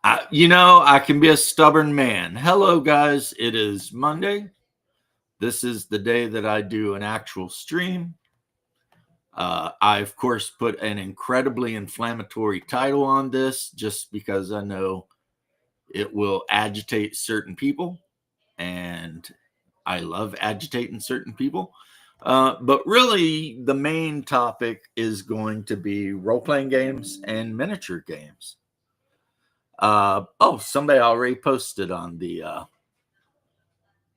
I can be a stubborn man. Hello, guys. It is Monday. This is the day that I do an actual stream. I, of course, put an incredibly inflammatory title on this just because I know it will agitate certain people, and I love agitating certain people. But really, the main topic is going to be role playing games and miniature games. Somebody already posted on the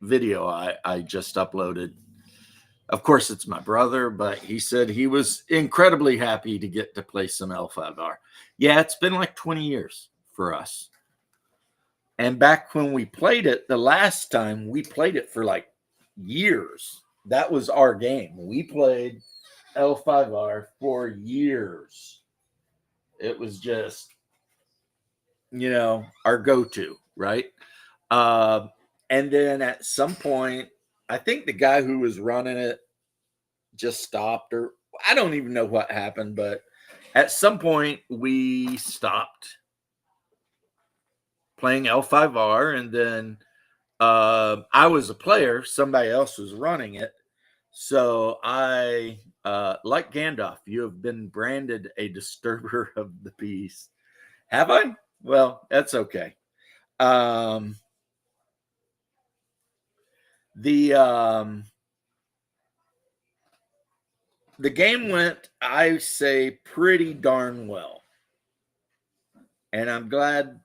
video I just uploaded. Of course, it's my brother, but he said he was incredibly happy to get to play some L5R. Yeah, it's been like 20 years for us. And back when we played it, the last time we played it for like years, that was our game. We played L5R for years. It was just, our go to, right? And then at some point, I think the guy who was running it just stopped, or I don't even know what happened, but at some point we stopped playing L5R, and then I was a player, somebody else was running it. So I, like Gandalf, you have been branded a disturber of the peace. Have I? Well, that's okay. The game went, I say, pretty darn well. And I'm glad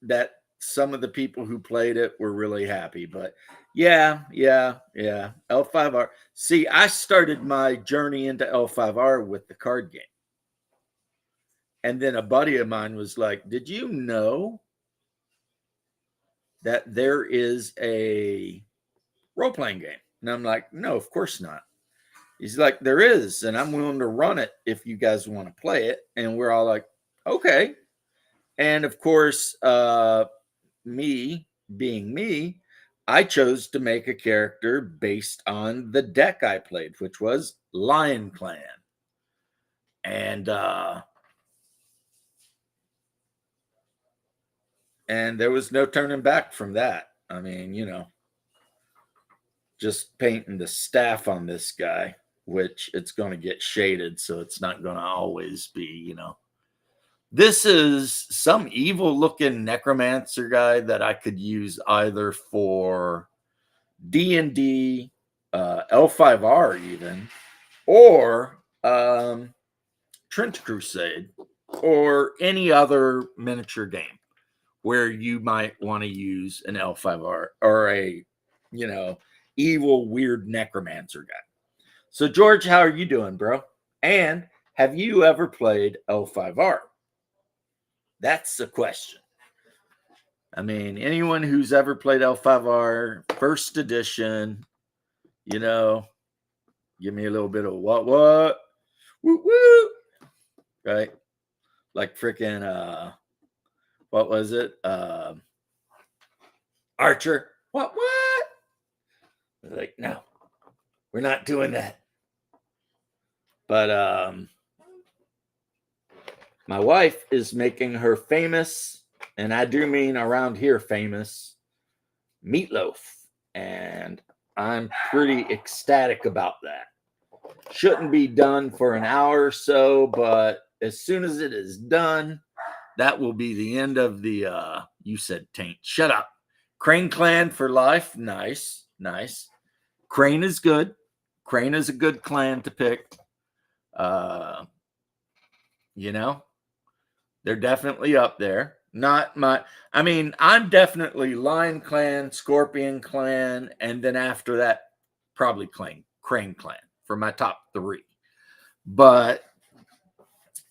that some of the people who played it were really happy. But yeah. L5R. See, I started my journey into L5R with the card game. And then a buddy of mine was like, "Did you know that there is a role playing game?" And I'm like, "No, of course not." He's like, "There is, and I'm willing to run it if you guys want to play it." And we're all like, "Okay." And of course, me being me, I chose to make a character based on the deck I played, which was Lion Clan. And there was no turning back from that. I mean, just painting the staff on this guy, which it's going to get shaded, so it's not going to always be, This is some evil looking necromancer guy that I could use either for D&D, L5R even, or Trench Crusade, or any other miniature game where you might want to use an L5R or a, evil, weird necromancer guy. So, George, how are you doing, bro? And have you ever played L5R? That's the question. I mean, anyone who's ever played L5R, first edition, give me a little bit of what, woo, woo, right? Like freaking, what was it? Archer, what? Like, no, we're not doing that. But my wife is making her famous, and I do mean around here famous, meatloaf. And I'm pretty ecstatic about that. Shouldn't be done for an hour or so, but as soon as it is done, that will be the end of the, you said taint. Shut up. Crane Clan for life. Nice. Crane is good. Crane is a good clan to pick. They're definitely up there. I'm definitely Lion Clan, Scorpion Clan, and then after that, probably Crane Clan for my top 3. But,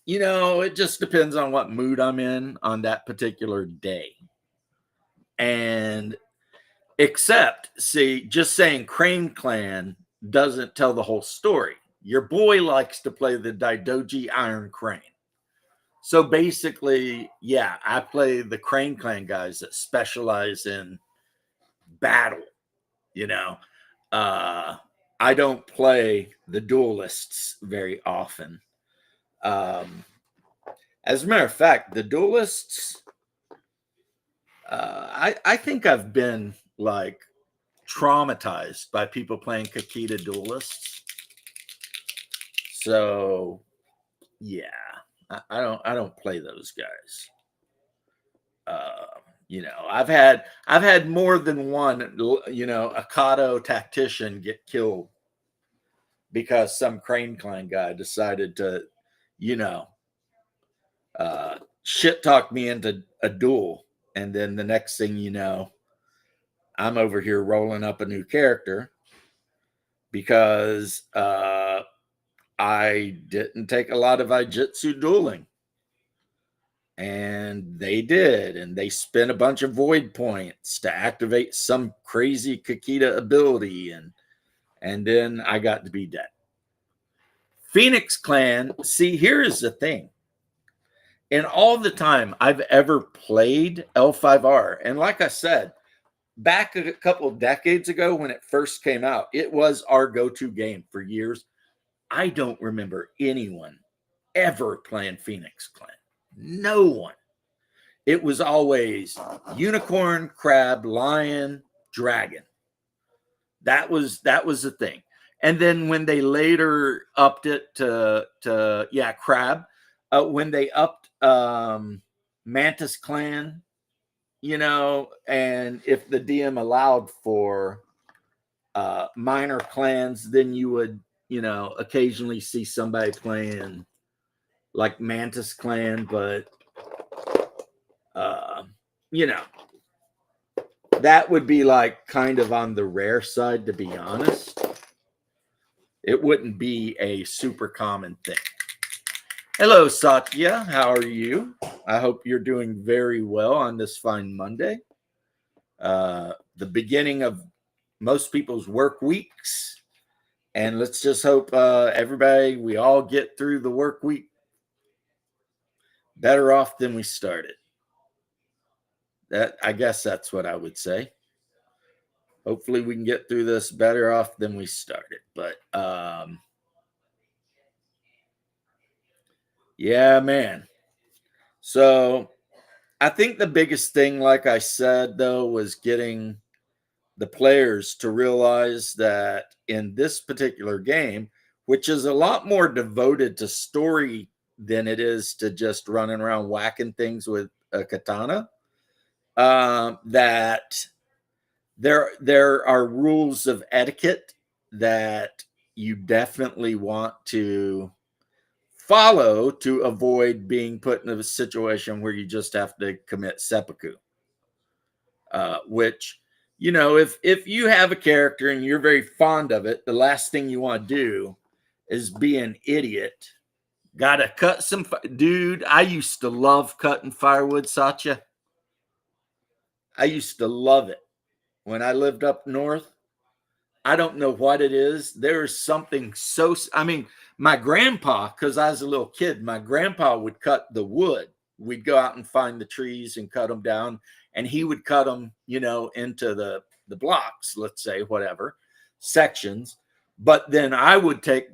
it just depends on what mood I'm in on that particular day. And just saying Crane Clan doesn't tell the whole story. Your boy likes to play the Daidoji Iron Crane. So basically, yeah, I play the Crane Clan guys that specialize in battle. I don't play the duelists very often. As a matter of fact, the duelists, I think I've been like traumatized by people playing Kakita duelists. So yeah, I don't play those guys. You know, I've had more than one, you know, Akato tactician get killed because some Crane Clan guy decided to, you know, shit talk me into a duel, and then the next thing you know, I'm over here rolling up a new character because I didn't take a lot of Ijitsu dueling. And they did, and they spent a bunch of void points to activate some crazy Kakita ability, and then I got to be dead. Phoenix Clan, see, here's the thing. In all the time I've ever played L5R, and like I said, back a couple of decades ago when it first came out, it was our go-to game for years. I don't remember anyone ever playing Phoenix Clan. No one. It was always unicorn, crab, lion, dragon. That was the thing. And then when they later upped it to yeah, crab, when they upped Mantis Clan, you know, and if the DM allowed for minor clans, then you would, you know, occasionally see somebody playing like Mantis Clan, but you know, that would be like kind of on the rare side, to be honest. It wouldn't be a super common thing. Hello, Satya. How are you? I hope you're doing very well on this fine Monday. The beginning of most people's work weeks. And let's just hope everybody, we all get through the work week better off than we started. That, I guess that's what I would say. Hopefully we can get through this better off than we started. But yeah, man. So I think the biggest thing, like I said, though, was getting the players to realize that in this particular game, which is a lot more devoted to story than it is to just running around whacking things with a katana, that there are rules of etiquette that you definitely want to follow to avoid being put in a situation where you just have to commit seppuku. Which, you know, if you have a character and you're very fond of it, the last thing you want to do is be an idiot. Gotta cut some dude. I used to love cutting firewood, Satya. I used to love it when I lived up north. I don't know what it is. There is something so, I mean, my grandpa, because I was a little kid, my grandpa would cut the wood. We'd go out and find the trees and cut them down, and he would cut them, you know, into the blocks, let's say, whatever, sections. But then I would take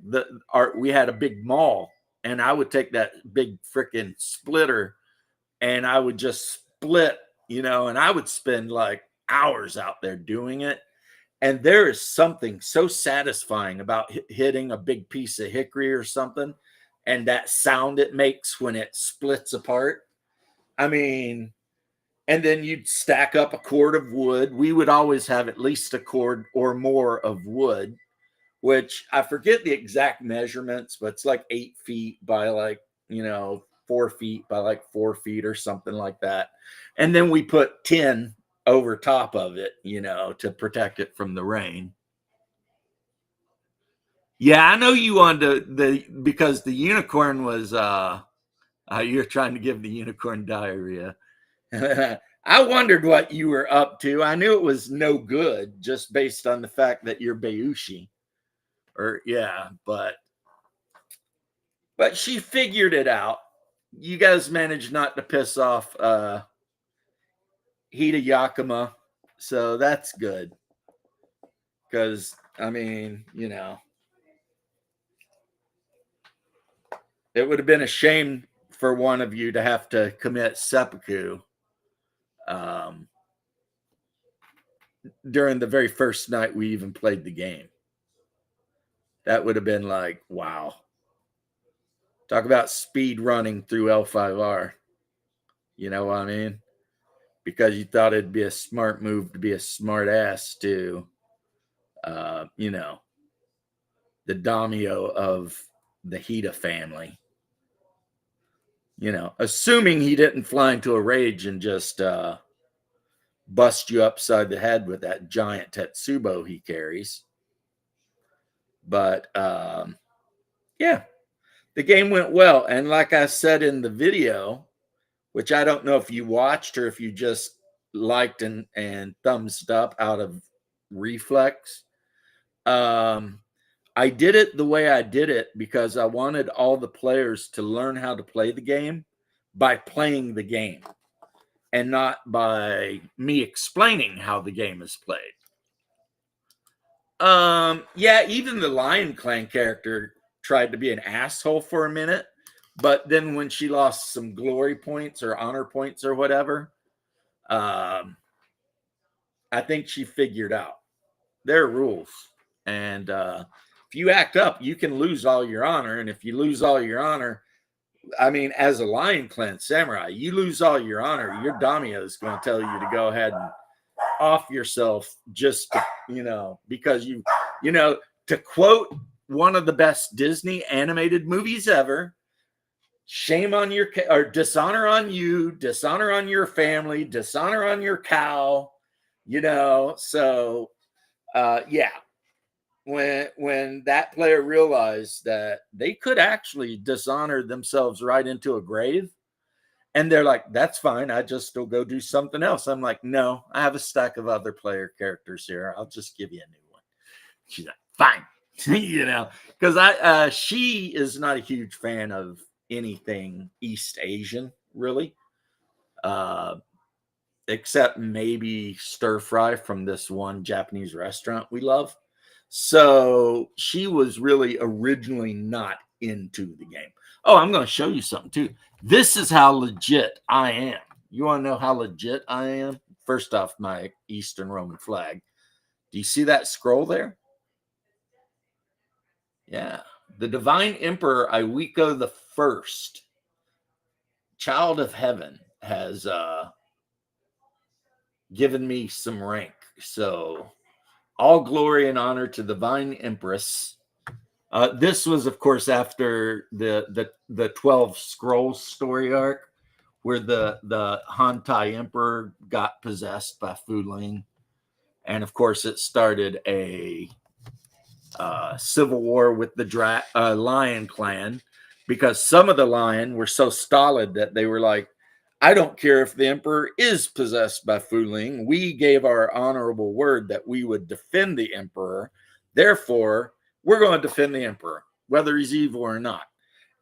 we had a big maul, and I would take that big freaking splitter and I would just split, you know, and I would spend like hours out there doing it. And there is something so satisfying about hitting a big piece of hickory or something and that sound it makes when it splits apart. I mean, and then you'd stack up a cord of wood. We would always have at least a cord or more of wood, which I forget the exact measurements, but it's like 8 feet by like, you know, 4 feet by like 4 feet or something like that. And then we put tin over top of it, you know, to protect it from the rain. Yeah, I know you wanted because the unicorn was you're trying to give the unicorn diarrhea. I wondered what you were up to. I knew it was no good just based on the fact that you're Bayushi. Or yeah, but she figured it out. You guys managed not to piss off Hida Yakima, so that's good. Because I mean, you know, it would have been a shame for one of you to have to commit seppuku during the very first night we even played the game. That would have been like, wow. Talk about speed running through L5R. You know what I mean? Because you thought it'd be a smart move to be a smart ass to, you know, the daimyo of the Hida family. You know, assuming he didn't fly into a rage and just bust you upside the head with that giant Tetsubo he carries. But yeah, the game went well. And like I said in the video, which I don't know if you watched or if you just liked and thumbs up out of reflex. I did it the way I did it because I wanted all the players to learn how to play the game by playing the game and not by me explaining how the game is played. Yeah, even the Lion Clan character tried to be an asshole for a minute, but then when she lost some glory points or honor points or whatever, I think she figured out there are rules. And if you act up, you can lose all your honor. And if you lose all your honor, I mean, as a Lion Clan samurai, you lose all your honor, your daimyo is going to tell you to go ahead and off yourself just to, you know, because you know, to quote one of the best Disney animated movies ever, shame on your, or dishonor on you, dishonor on your family, dishonor on your cow, you know. So yeah, when that player realized that they could actually dishonor themselves right into a grave, and they're like, that's fine, I just still go do something else. I'm like, no, I have a stack of other player characters here, I'll just give you a new one. She's like, fine. You know, because she is not a huge fan of anything East Asian, really, except maybe stir fry from this one Japanese restaurant we love. So she was really originally not into the game. Oh, I'm going to show you something too. This is how legit I am. You want to know how legit I am? First off, my Eastern Roman flag. Do you see that scroll there? Yeah. The Divine Emperor Iwiko the First, Child of Heaven, has given me some rank. So all glory and honor to the Divine Empress. This was, of course, after the 12 Scrolls story arc, where the Hantai Emperor got possessed by Fu Ling, and of course, it started a civil war with the Lion Clan, because some of the Lion were so stolid that they were like, I don't care if the Emperor is possessed by Fu Ling. We gave our honorable word that we would defend the Emperor. Therefore, we're going to defend the Emperor, whether he's evil or not.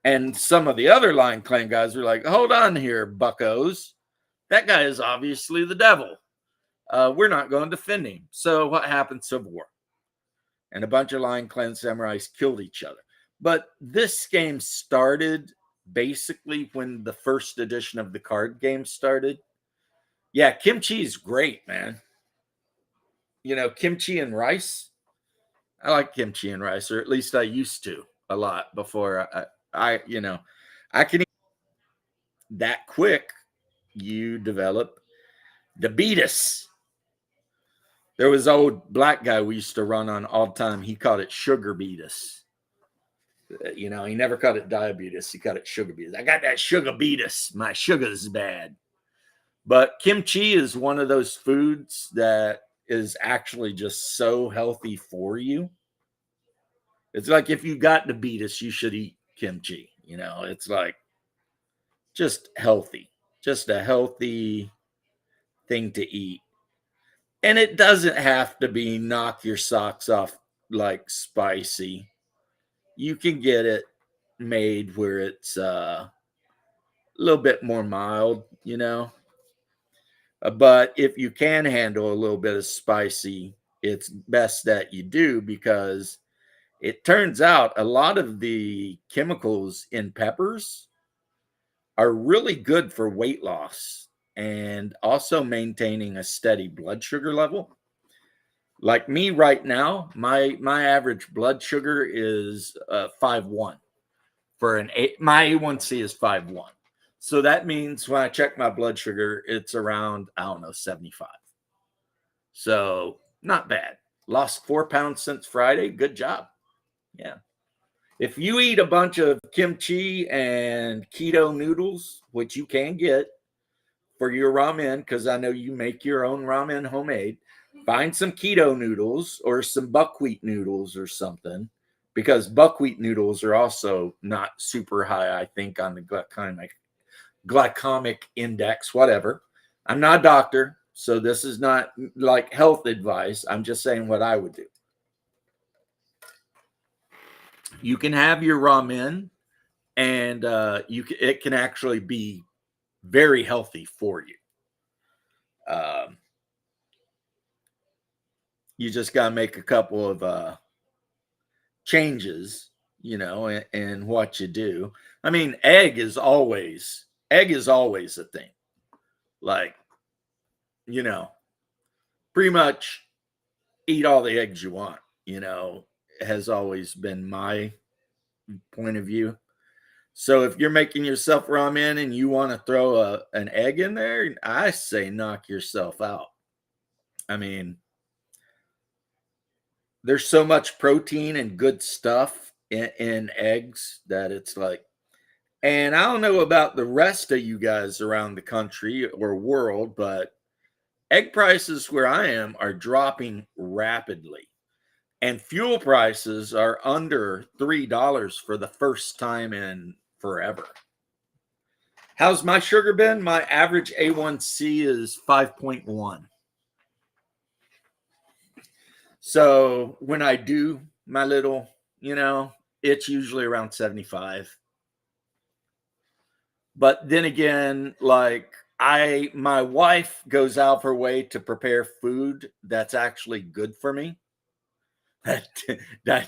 And some of the other Lion Clan guys were like, hold on here, buckos. That guy is obviously the devil. We're not going to defend him. So what happened? Civil war. And a bunch of Lion Clan samurais killed each other. But this game started basically when the first edition of the card game started. Yeah, kimchi is great, man. You know, kimchi and rice. I like kimchi and rice, or at least I used to a lot before I you know, I can eat that quick. You develop diabetes. There was an old black guy we used to run on all the time. He called it sugar beatus. You know, he never called it diabetes. He called it sugar beatus. I got that sugar beatus. My sugar's bad. But kimchi is one of those foods that is actually just so healthy for you. It's like if you got diabetes, you should eat kimchi. You know, it's like just healthy, just a healthy thing to eat. And it doesn't have to be knock your socks off like spicy. You can get it made where it's a little bit more mild, you know. But if you can handle a little bit of spicy, it's best that you do, because it turns out a lot of the chemicals in peppers are really good for weight loss and also maintaining a steady blood sugar level. Like me right now, my average blood sugar is 5.1 for my A1C is 5.1. So that means when I check my blood sugar, it's around, I don't know, 75. So not bad. Lost 4 pounds since Friday. Good job. Yeah. If you eat a bunch of kimchi and keto noodles, which you can get for your ramen, because I know you make your own ramen homemade, find some keto noodles or some buckwheat noodles or something, because buckwheat noodles are also not super high, I think, on the glycemic index, whatever. I'm not a doctor, so this is not like health advice. I'm just saying what I would do. You can have your ramen, and it can actually be very healthy for you. You just got to make a couple of changes, in what you do. I mean, egg is always a thing. Like, you know, pretty much eat all the eggs you want, has always been my point of view. So if you're making yourself ramen and you want to throw an egg in there, I say knock yourself out. I mean, there's so much protein and good stuff in eggs that it's like, and I don't know about the rest of you guys around the country or world, but egg prices where I am are dropping rapidly. And fuel prices are under $3 for the first time in forever. How's my sugar been? My average A1C is 5.1. So when I do my little, it's usually around 75. But then again, like my wife goes out of her way to prepare food that's actually good for me. That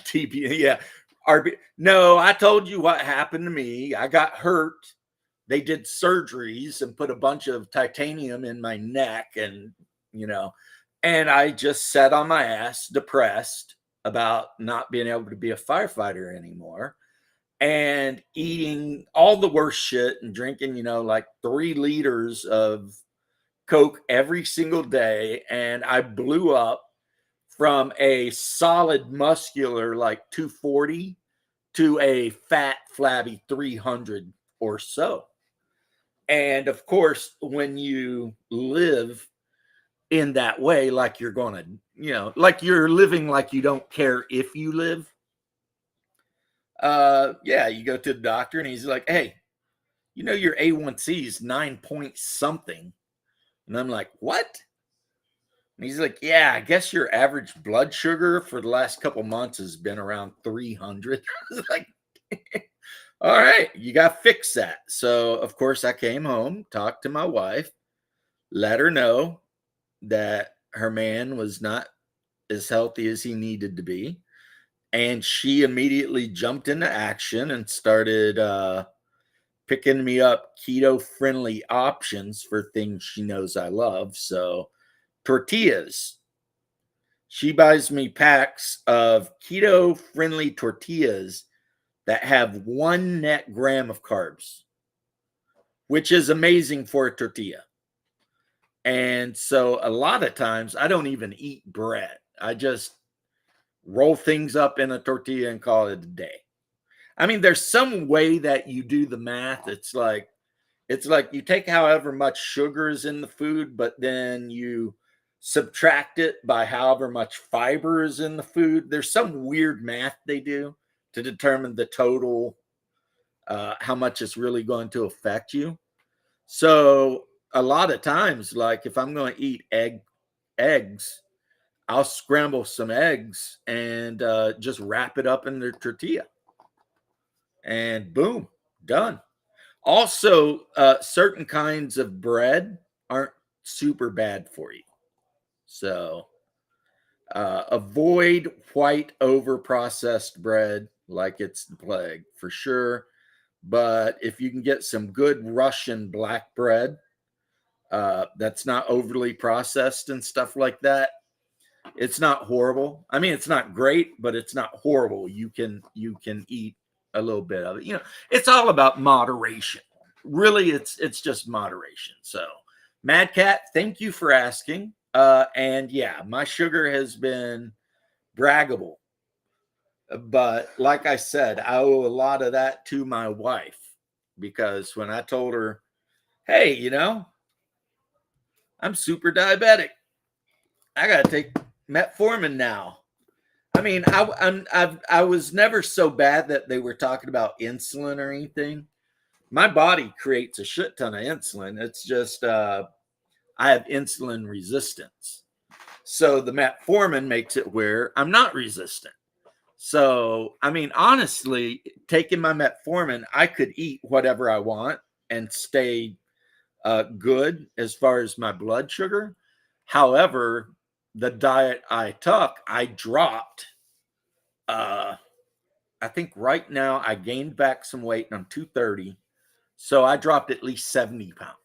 TB, yeah. No, I told you what happened to me. I got hurt. They did surgeries and put a bunch of titanium in my neck, and you know, and I just sat on my ass, depressed about not being able to be a firefighter anymore, and eating all the worst shit and drinking, like 3 liters of Coke every single day, and I blew up from a solid muscular like 240 to a fat flabby 300 or so. And of course, when you live in that way, like you're going to, like you're living like you don't care if you live, yeah, you go to the doctor and he's like, hey, your A1C is 9 point something. And I'm like, what? And he's like, yeah, I guess your average blood sugar for the last couple months has been around 300. I was like, all right, you got to fix that. So, of course, I came home, talked to my wife, let her know that her man was not as healthy as he needed to be. And she immediately jumped into action and started picking me up keto friendly options for things she knows I love. So, tortillas. She buys me packs of keto friendly tortillas that have 1 net gram of carbs, which is amazing for a tortilla. And so a lot of times I don't even eat bread. I just roll things up in a tortilla and call it a day. I mean, there's some way that you do the math. It's like you take however much sugar is in the food, but then you subtract it by however much fiber is in the food. There's some weird math they do to determine the total, how much it's really going to affect you. So a lot of times, like if I'm going to eat eggs, I'll scramble some eggs and just wrap it up in the tortilla, and boom, done. Also, certain kinds of bread aren't super bad for you. So avoid white over processed bread like it's the plague for sure. But if you can get some good Russian black bread, that's not overly processed and stuff like that, it's not horrible. I mean, it's not great, but it's not horrible. You can eat a little bit of it. It's all about moderation. Really, it's just moderation. So, Mad Cat, thank you for asking. And yeah, my sugar has been braggable, but like I said, I owe a lot of that to my wife because when I told her, "Hey, I'm super diabetic. I got to take metformin now." I mean, I was never so bad that they were talking about insulin or anything. My body creates a shit ton of insulin. It's just I have insulin resistance. So the metformin makes it where I'm not resistant. So, I mean, honestly, taking my metformin, I could eat whatever I want and stay good as far as my blood sugar. However, the diet I took, I dropped. I think right now I gained back some weight and I'm 230. So I dropped at least 70 pounds.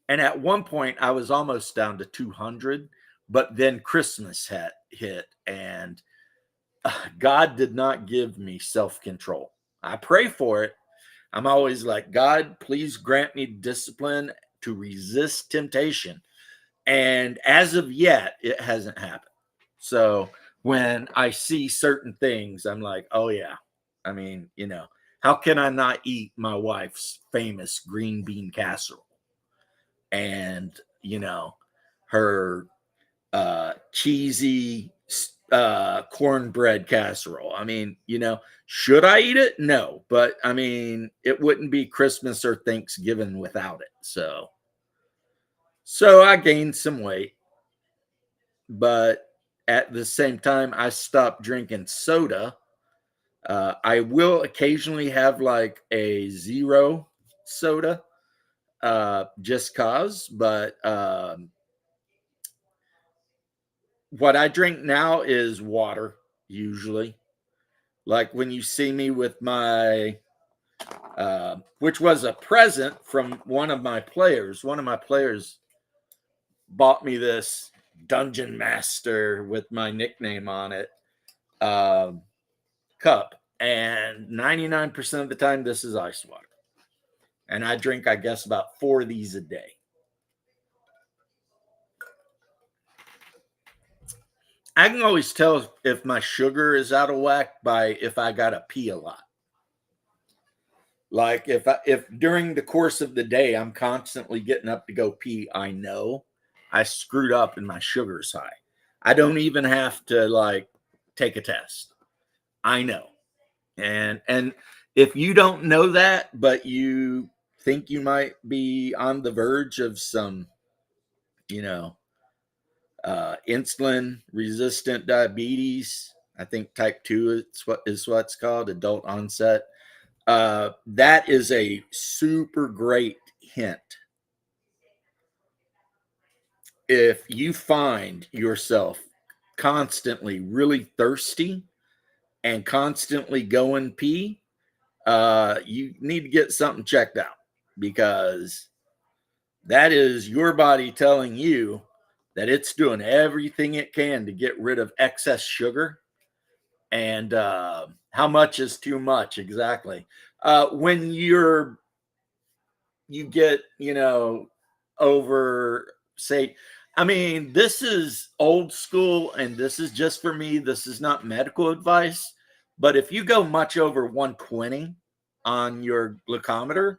And at one point, I was almost down to 200. But then Christmas hit and God did not give me self control. I pray for it. I'm always like, God, please grant me discipline to resist temptation. And as of yet, it hasn't happened. So when I see certain things, I'm like, oh, yeah. I mean, how can I not eat my wife's famous green bean casserole and, her cheesy cornbread casserole? I mean, should I eat it? No, but I mean, it wouldn't be Christmas or Thanksgiving without it. So I gained some weight, but at the same time, I stopped drinking soda. I will occasionally have like a zero soda, just cause, but what I drink now is water usually. Like when you see me with my, which was a present from one of my players. One of my players bought me this Dungeon Master with my nickname on it cup. And 99% of the time, this is ice water. And I drink, I guess, about 4 of these a day. I can always tell if my sugar is out of whack by if I got to pee a lot. Like if during the course of the day I'm constantly getting up to go pee, I know I screwed up and my sugar's high. I don't even have to like take a test. I know. And if you don't know that, but you think you might be on the verge of some, you know, insulin resistant diabetes, I think type 2 is what's called adult onset. That is a super great hint. If you find yourself constantly really thirsty and constantly going pee, you need to get something checked out because that is your body telling you that it's doing everything it can to get rid of excess sugar. And how much is too much exactly? When you get, over, say, I mean, this is old school and this is just for me. This is not medical advice. But if you go much over 120 on your glucometer,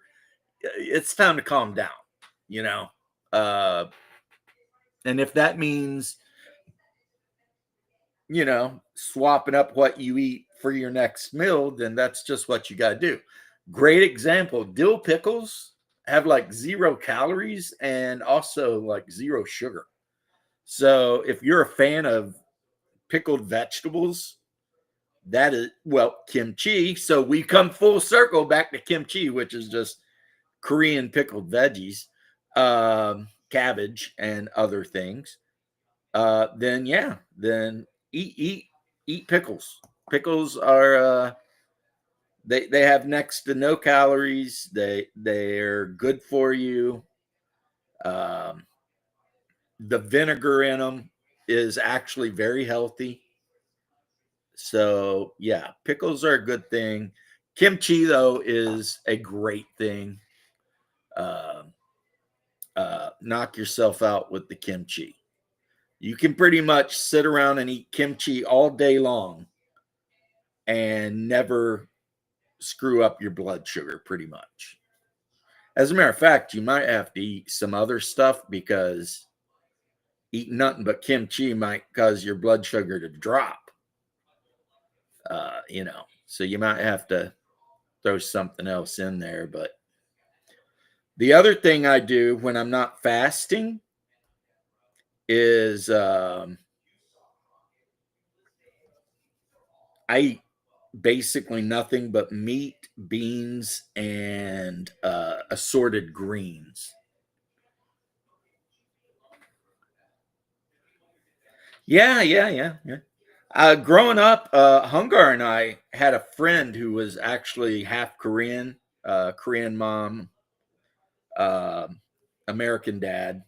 it's time to calm down, you know. Uh, and if that means, swapping up what you eat for your next meal, then that's just what you got to do. Great example, dill pickles have like 0 calories and also like 0 sugar. So if you're a fan of pickled vegetables, that is, well, kimchi. So we come full circle back to kimchi, which is just Korean pickled veggies, cabbage, and other things. Then yeah, then eat pickles. Pickles are They have next to no calories. They're good for you. Um, the vinegar in them is actually very healthy. So yeah, pickles are a good thing. Kimchi though is a great thing. Uh, knock yourself out with the kimchi. You can pretty much sit around and eat kimchi all day long and never screw up your blood sugar, pretty much. As a matter of fact, you might have to eat some other stuff because eating nothing but kimchi might cause your blood sugar to drop. So you might have to throw something else in there. But the other thing I do when I'm not fasting is I eat basically nothing but meat, beans, and assorted greens. Yeah. Growing up, Hungar and I had a friend who was actually half Korean, Korean mom, uh, American dad.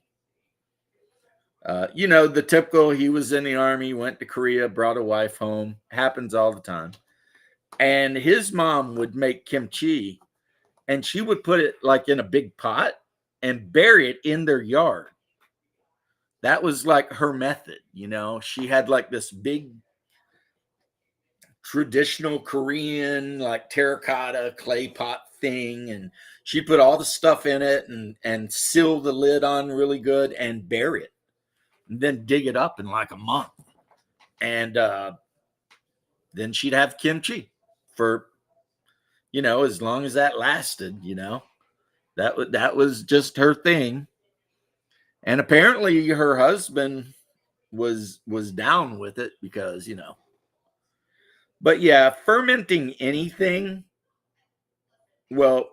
The typical, he was in the army, went to Korea, brought a wife home. Happens all the time. And his mom would make kimchi and she would put it like in a big pot and bury it in their yard. That was like her method. She had like this big traditional Korean like terracotta clay pot thing, and she put all the stuff in it and seal the lid on really good and bury it, and then dig it up in like a month, and then she'd have kimchi for as long as that lasted. That was just her thing, and apparently her husband was down with it because but yeah, fermenting anything. Well,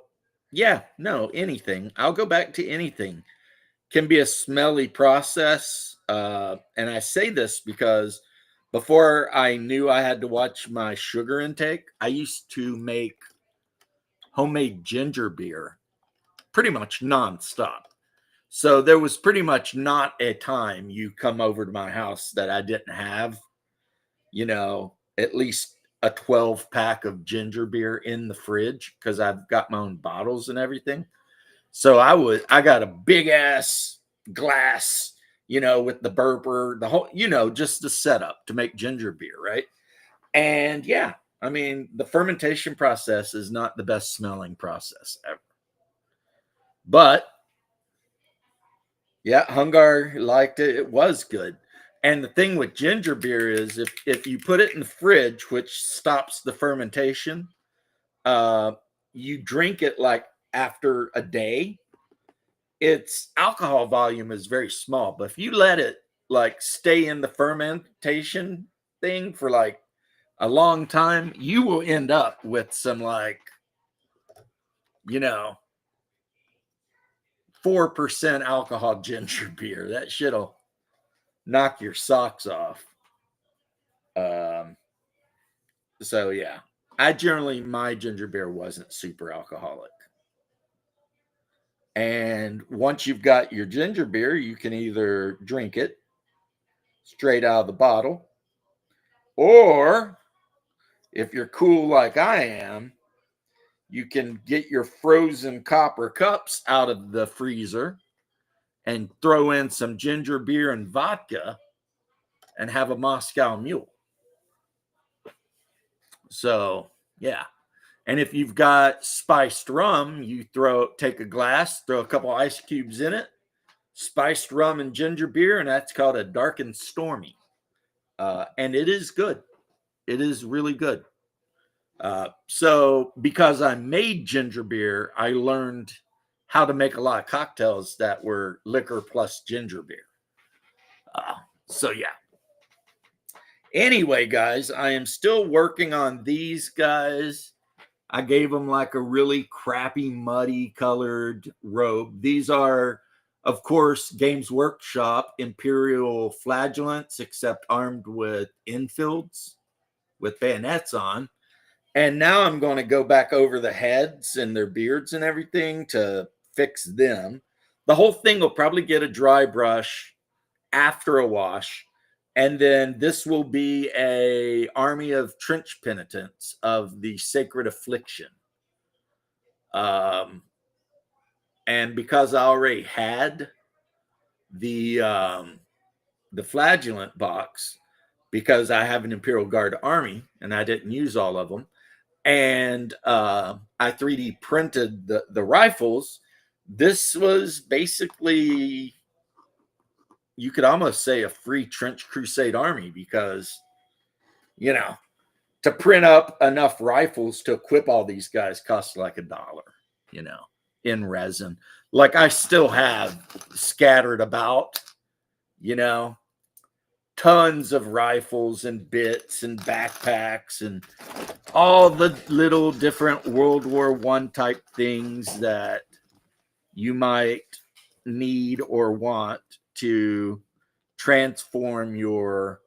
yeah, no, anything. I'll go back to anything. Can be a smelly process. And I say this because before I knew I had to watch my sugar intake, I used to make homemade ginger beer pretty much nonstop. So there was pretty much not a time you come over to my house that I didn't have, at least a 12 pack of ginger beer in the fridge because I've got my own bottles and everything. So I got a big ass glass, with the burper, the whole, just the setup to make ginger beer, right? And yeah, I mean, the fermentation process is not the best smelling process ever. But yeah, Hungar liked it. It was good. And the thing with ginger beer is if you put it in the fridge, which stops the fermentation, uh, you drink it like after a day, its alcohol volume is very small. But if you let it like stay in the fermentation thing for like a long time, you will end up with some like, you know, 4% alcohol ginger beer. That shit'll knock your socks off. Um, so yeah, my ginger beer wasn't super alcoholic. And once you've got your ginger beer, you can either drink it straight out of the bottle, or if you're cool like I am, you can get your frozen copper cups out of the freezer and throw in some ginger beer and vodka and have a Moscow Mule. So, yeah. And if you've got spiced rum, you take a glass, throw a couple ice cubes in it, spiced rum and ginger beer, and that's called a dark and stormy. And it is good. It is really good. So because I made ginger beer, I learned how to make a lot of cocktails that were liquor plus ginger beer. So yeah. Anyway, guys, I am still working on these guys. I gave them like a really crappy, muddy colored robe. These are, of course, Games Workshop Imperial Flagellants, except armed with infields with bayonets on. And now I'm going to go back over the heads and their beards and everything to fix them. The whole thing will probably get a dry brush after a wash. And then this will be a army of trench penitents of the sacred affliction. Um, and because I already had the flagellant box, because I have an Imperial Guard army and I didn't use all of them, and I 3D printed the rifles. This was basically, you could almost say, a free Trench Crusade army, because you know, to print up enough rifles to equip all these guys costs like $1, in resin. Like, I still have scattered about, you know, tons of rifles and bits and backpacks and all the little different World War I type things that you might need or want to transform your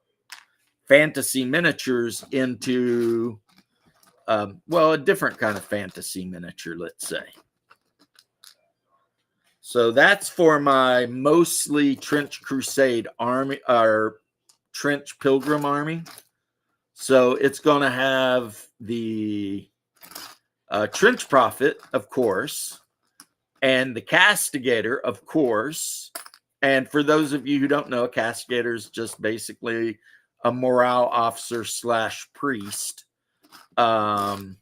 fantasy miniatures into, well, a different kind of fantasy miniature, let's say. So that's for my mostly Trench Crusade army, or Trench Pilgrim army. So it's going to have the Trench Prophet, of course, and the Castigator, of course. And for those of you who don't know, a Castigator is just basically a morale officer / priest. And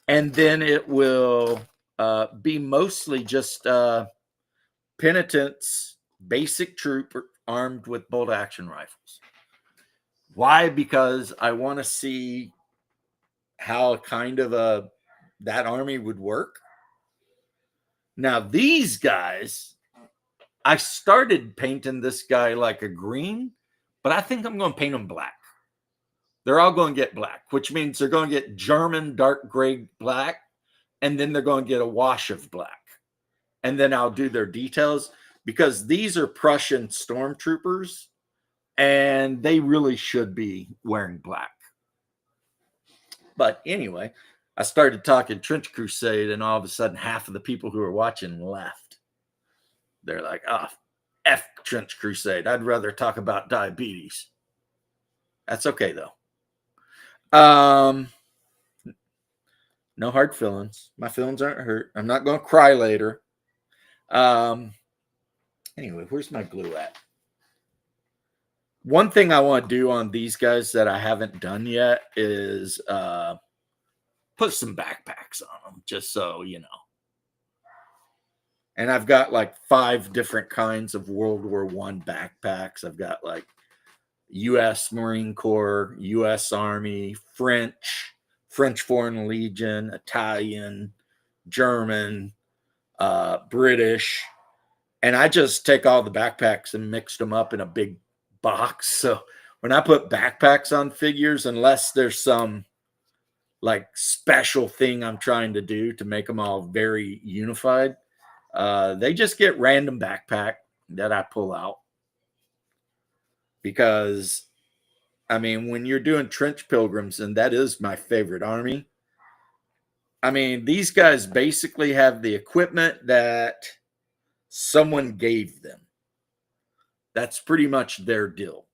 then it will be mostly just penitents, basic troop armed with bolt action rifles. Why? Because I want to see how kind of that army would work. Now, these guys, I started painting this guy like a green, but I think I'm going to paint them black. They're all going to get black, which means they're going to get German dark gray black, and then they're going to get a wash of black. And then I'll do their details, because these are Prussian stormtroopers, and they really should be wearing black. But anyway, I started talking Trench Crusade, and all of a sudden, half of the people who were watching left. They're like, F Trench Crusade. I'd rather talk about diabetes. That's okay, though. No hard feelings. My feelings aren't hurt. I'm not going to cry later. Anyway, where's my glue at? One thing I want to do on these guys that I haven't done yet is put some backpacks on them, just so you know. And I've got like 5 different kinds of World War I backpacks. I've got like U.S. Marine Corps, U.S. Army, French Foreign Legion, Italian, German, British. And I just take all the backpacks and mixed them up in a big box. So when I put backpacks on figures, unless there's some like special thing I'm trying to do to make them all very unified, they just get random backpack that I pull out. Because, I mean, when you're doing Trench Pilgrims, and that is my favorite army, I mean, these guys basically have the equipment that someone gave them. That's pretty much their deal.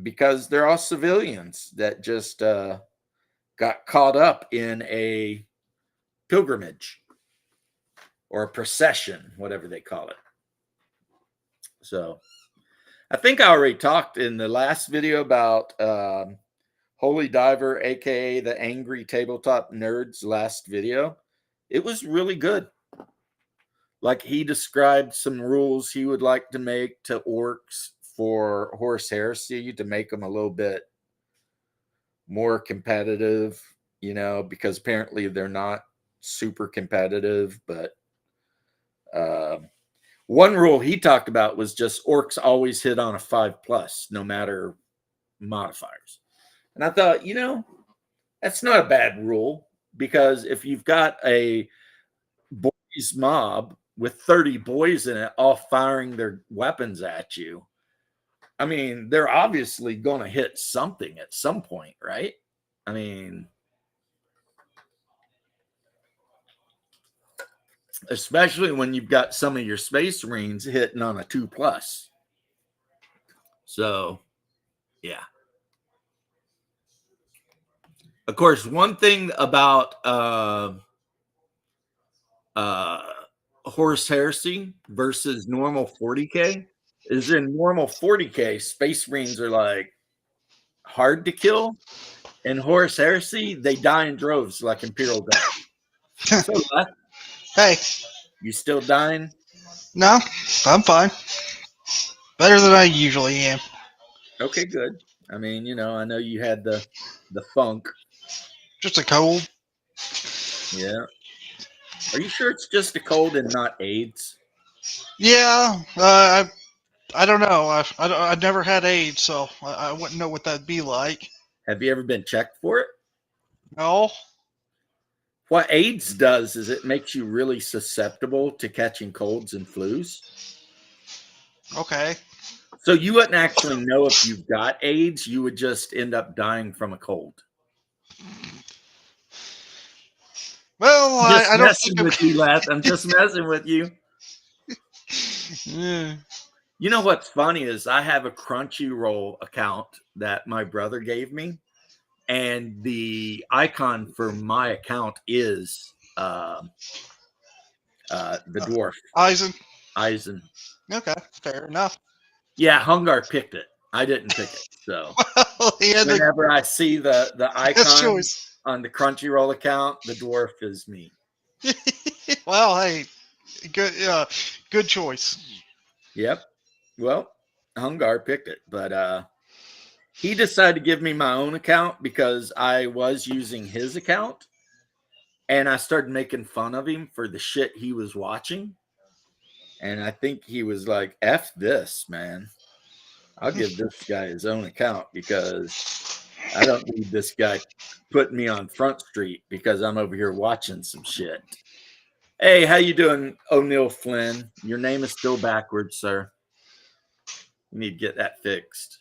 Because they're all civilians that just got caught up in a pilgrimage or a procession, whatever they call it. So I think I already talked in the last video about Holy Diver, aka the Angry Tabletop Nerds last video. It was really good. Like, he described some rules he would like to make to orcs for Horus Heresy to make them a little bit more competitive, because apparently they're not super competitive. But one rule he talked about was just orcs always hit on a 5+ no matter modifiers. And I thought, that's not a bad rule, because if you've got a boys mob with 30 boys in it all firing their weapons at you, I mean, they're obviously going to hit something at some point, right? I mean, especially when you've got some of your Space Marines hitting on a 2+. So, yeah. Of course, one thing about Horus Heresy versus normal 40K is in normal 40K, Space Marines are like hard to kill. In Horus Heresy, they die in droves like Imperial Guard. So, Hey, you still dying? no, I'm fine. Better than I usually am. Okay, good. I mean, I know you had the funk. Just a cold. Yeah. Are you sure it's just a cold and not AIDS? Yeah, I don't know. I never had AIDS, so I wouldn't know what that'd be like. Have you ever been checked for it? No. What AIDS does is it makes you really susceptible to catching colds and flus. Okay. So you wouldn't actually know if you've got AIDS. You would just end up dying from a cold. Well, Just I don't messing think with you, Lath. I'm just messing with you. Yeah. You know what's funny is I have a Crunchyroll account that my brother gave me, and the icon for my account is the dwarf Eisen. Okay, fair enough. Yeah, Hungar picked it. I didn't pick it. So He had the whenever I see the best icon choice. on the Crunchyroll account, the dwarf is me. Well, hey, good choice. Yep. Well, Hungar picked it, but he decided to give me my own account because I was using his account, and I started making fun of him for the shit he was watching. And I think he was like, "F this, man. I'll give this guy his own account because I don't need this guy putting me on Front Street because I'm over here watching some shit." Hey, how you doing, O'Neill Flynn? Your name is still backwards, sir. You need to get that fixed.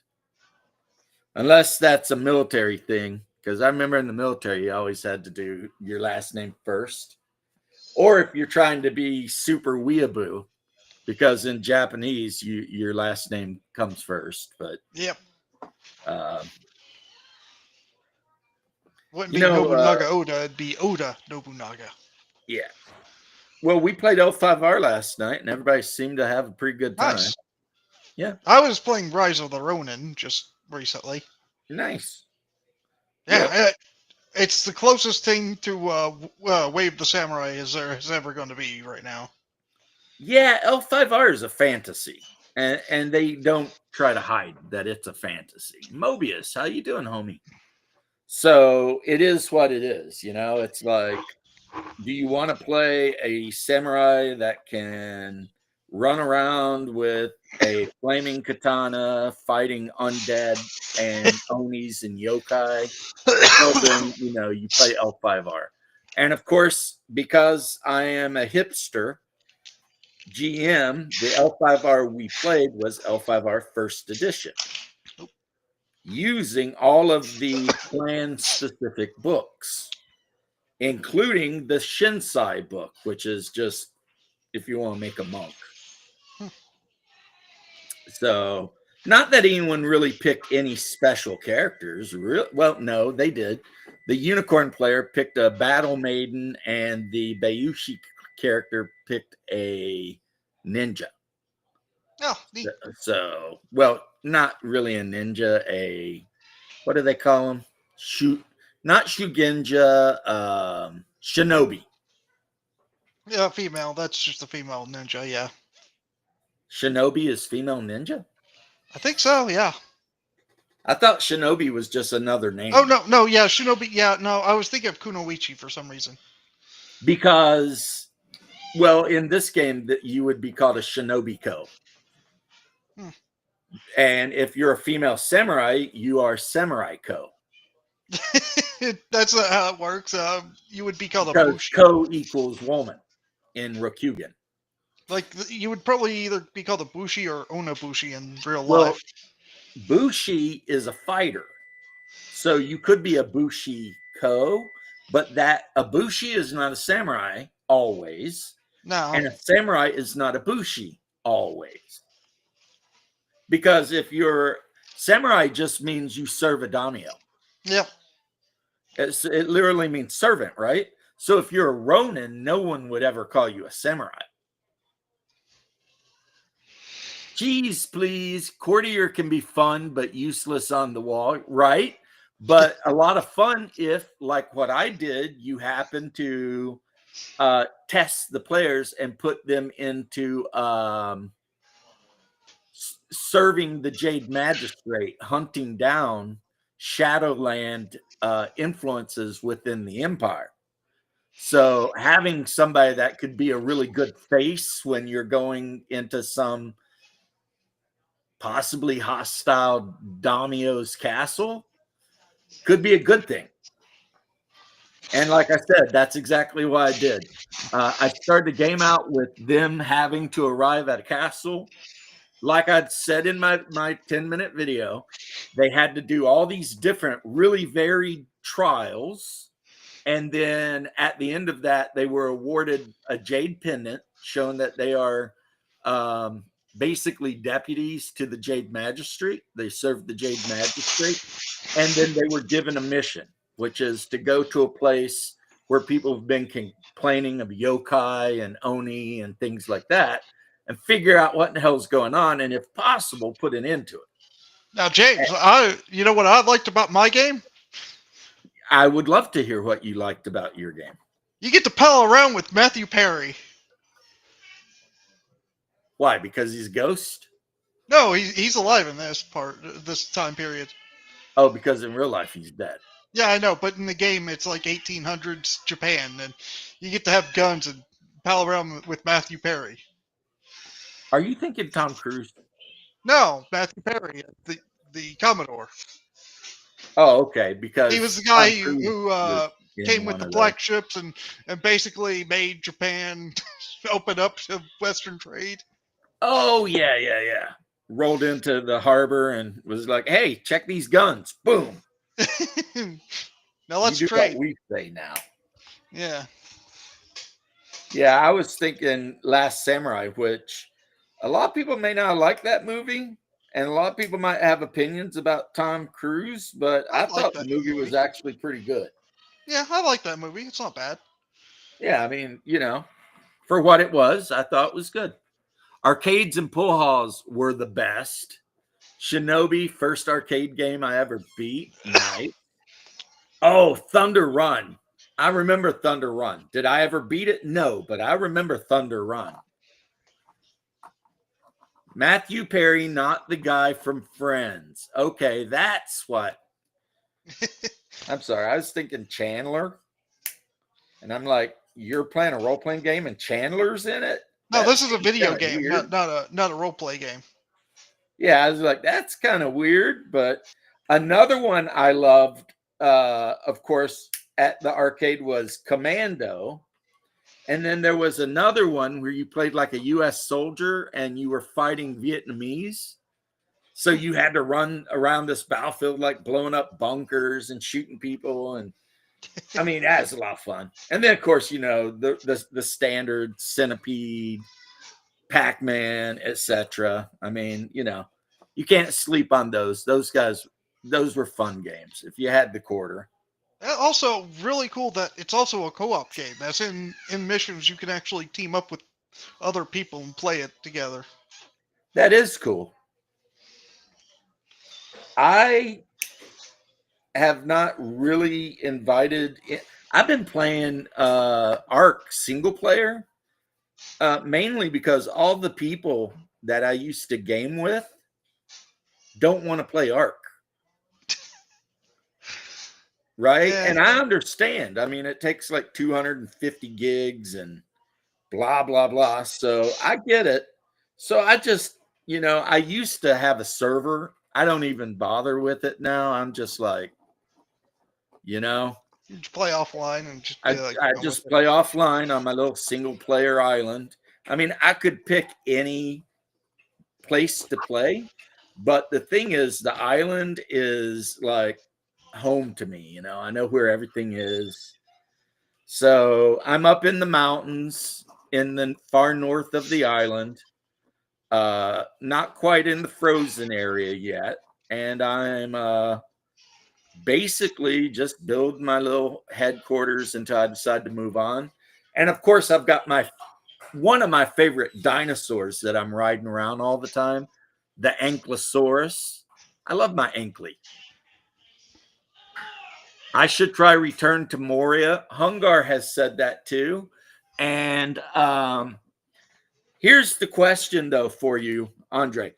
Unless that's a military thing, because I remember in the military you always had to do your last name first. Or if you're trying to be super weeaboo, because in Japanese your last name comes first. But Yep. uh, Wouldn't you be know, Nobunaga Oda, it'd be Oda Nobunaga. yeah. Well, we played L5R last night, and everybody seemed to have a pretty good time. Nice. Yeah. I was playing Rise of the Ronin just recently. Nice. Yeah, Well, it's the closest thing to Wave the Samurai is there is ever going to be right now. yeah, L5R is a fantasy, and they don't try to hide that it's a fantasy. Mobius, how you doing, homie? So it is what it is. It's like, do you want to play a samurai that can run around with a flaming katana fighting undead and onis and yokai? Well, then, you play L5R. And of course, because I am a hipster GM, the L5R we played was L5R first edition, using all of the clan specific books, including the Shinsai book, which is just if you want to make a monk. So, not that anyone really picked any special characters. Well, no, they did. The unicorn player picked a battle maiden, and the Bayushi character picked a ninja. Oh, neat. So, well, not really a ninja. What do they call them? Not Shugenja, Shinobi. Yeah, female. That's just a female ninja. Yeah, Shinobi is female ninja. I think so. Yeah. I thought Shinobi was just another name. Oh no, yeah, Shinobi. Yeah, no, I was thinking of Kunoichi for some reason. Because, well, in this game, that you would be called a Shinobi-ko. And if you're a female samurai, you are Samurai-ko. That's not how it works. You would be called a Because bushi. ko equals woman in Rokugan. Like you would probably either be called a bushi or onabushi in real Well, life. Bushi is a fighter. So you could be a Bushi Ko, but that a Bushi is not a samurai always, No. and a samurai is not a Bushi always. Because if you're samurai, just means you serve a daimyo. Yep. It literally means servant, right? So if you're a Ronin, no one would ever call you a samurai. Cheese, please. Courtier can be fun but useless on the wall, right? But a lot of fun if, like what I did, you happen to test the players and put them into serving the Jade Magistrate, hunting down Shadowland influences within the Empire. So having somebody that could be a really good face when you're going into some possibly hostile daimyo's castle could be a good thing. And like I said, that's exactly what I did. I started the game out with them having to arrive at a castle. Like I'd said in my 10-minute video, they had to do all these different, really varied trials. And then at the end of that, they were awarded a Jade Pendant, showing that they are basically deputies to the Jade Magistrate. They served the Jade Magistrate. And then they were given a mission, which is to go to a place where people have been complaining of yokai and oni and things like that, and figure out what in the hell's going on, and if possible, put an end to it. Now, James, you know what I liked about my game? I would love to hear what you liked about your game. You get to pal around with Matthew Perry. Why? Because he's a ghost? No, he's alive in this time period. Oh, because in real life he's dead. Yeah, I know, but in the game it's like 1800s Japan, and you get to have guns and pal around with Matthew Perry. Are you thinking Tom Cruise? No, Matthew Perry, the Commodore. Oh, okay. Because he was the guy who came with the black ships and basically made Japan open up to Western trade. Oh, yeah. Rolled into the harbor and was like, hey, check these guns. Boom. Now let's trade. What we say now. Yeah. Yeah, I was thinking Last Samurai, which a lot of people may not like that movie, and a lot of people might have opinions about Tom Cruise, but I thought the movie was actually pretty good. Yeah, I like that movie. It's not bad. Yeah, I mean, for what it was, I thought it was good. Arcades and pool halls were the best. Shinobi, first arcade game I ever beat. Nice. Oh, Thunder Run. I remember Thunder Run. Did I ever beat it? No, but I remember Thunder Run. Matthew Perry, not the guy from Friends. Okay, that's what. I'm sorry. I was thinking Chandler. And I'm like, you're playing a role-playing game and Chandler's in it? No, this is a video game, not a role-play game. Yeah, I was like, that's kind of weird. But another one I loved, of course, at the arcade was Commando. And then there was another one where you played like a U.S. soldier and you were fighting Vietnamese. So you had to run around this battlefield, like blowing up bunkers and shooting people. And I mean, that's a lot of fun. And then, of course, the standard Centipede, Pac-Man, etc. I mean, you can't sleep on those. Those guys, those were fun games if you had the quarter. Also, really cool that it's also a co-op game. As in missions, you can actually team up with other people and play it together. That is cool. I have not really invited. I've been playing Ark single player, mainly because all the people that I used to game with don't want to play Ark. Right. Yeah. And I understand. I mean, it takes like 250 gigs and blah, blah, blah. So I get it. So I just, I used to have a server. I don't even bother with it now. I'm just like, you just play offline and just I just play offline on my little single player island. I mean, I could pick any place to play, But the thing is, the island is like home to me. You know, I know where everything is. So I'm up in the mountains in the far north of the island, not quite in the frozen area yet. And I'm basically just building my little headquarters until I decide to move on. And of course, I've got one of my favorite dinosaurs that I'm riding around all the time, the Ankylosaurus. I love my Ankly. I should try Return to Moria. Hungar has said that too. And here's the question, though, for you, Andre.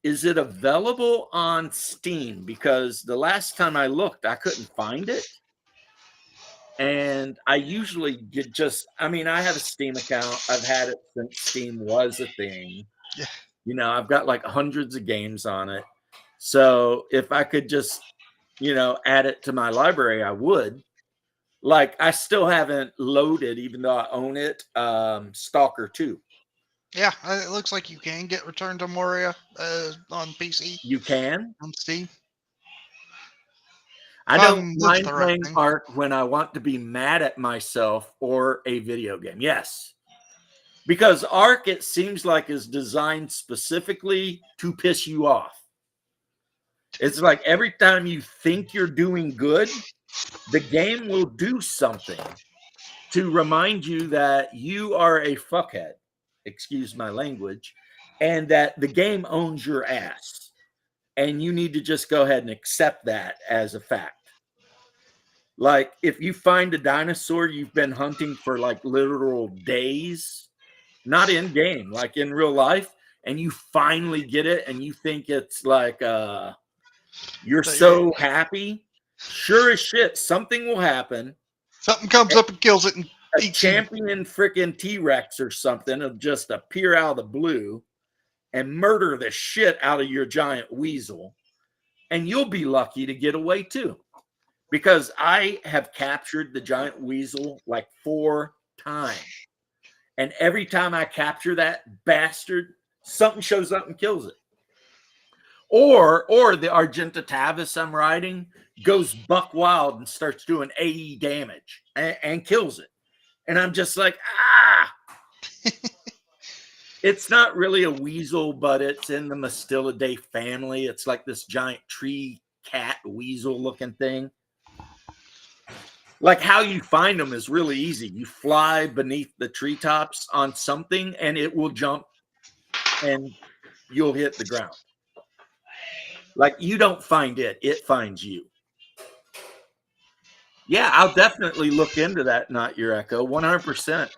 Is it available on Steam? Because the last time I looked, I couldn't find it. And I usually I have a Steam account. I've had it since Steam was a thing. Yeah. You know, I've got like hundreds of games on it. So if I could just, add it to my library, I would. Like, I still haven't loaded, even though I own it, Stalker 2. Yeah, it looks like you can get Return to Moria on PC. You can? On Steam. I don't mind playing Ark when I want to be mad at myself or a video game. Yes. Because Ark, it seems like, is designed specifically to piss you off. It's like every time you think you're doing good, the game will do something to remind you that you are a fuckhead, excuse my language, and that the game owns your ass. And you need to just go ahead and accept that as a fact. Like, if you find a dinosaur you've been hunting for like literal days, not in game, like in real life, and you finally get it and you think it's like you're so happy, sure as shit, something will happen. Something comes up and kills it. And a champion freaking T-Rex or something will just appear out of the blue and murder the shit out of your giant weasel. And you'll be lucky to get away too. Because I have captured the giant weasel like 4 times. And every time I capture that bastard, something shows up and kills it. Or the Argentatavis I'm riding goes buck wild and starts doing AE damage and kills it. And I'm just like, It's not really a weasel, but it's in the Mastidae family. It's like this giant tree cat weasel looking thing. Like, how you find them is really easy. You fly beneath the treetops on something and it will jump and you'll hit the ground. Like, you don't find it, it finds you. Yeah, I'll definitely look into that, Not Your Echo, 100%.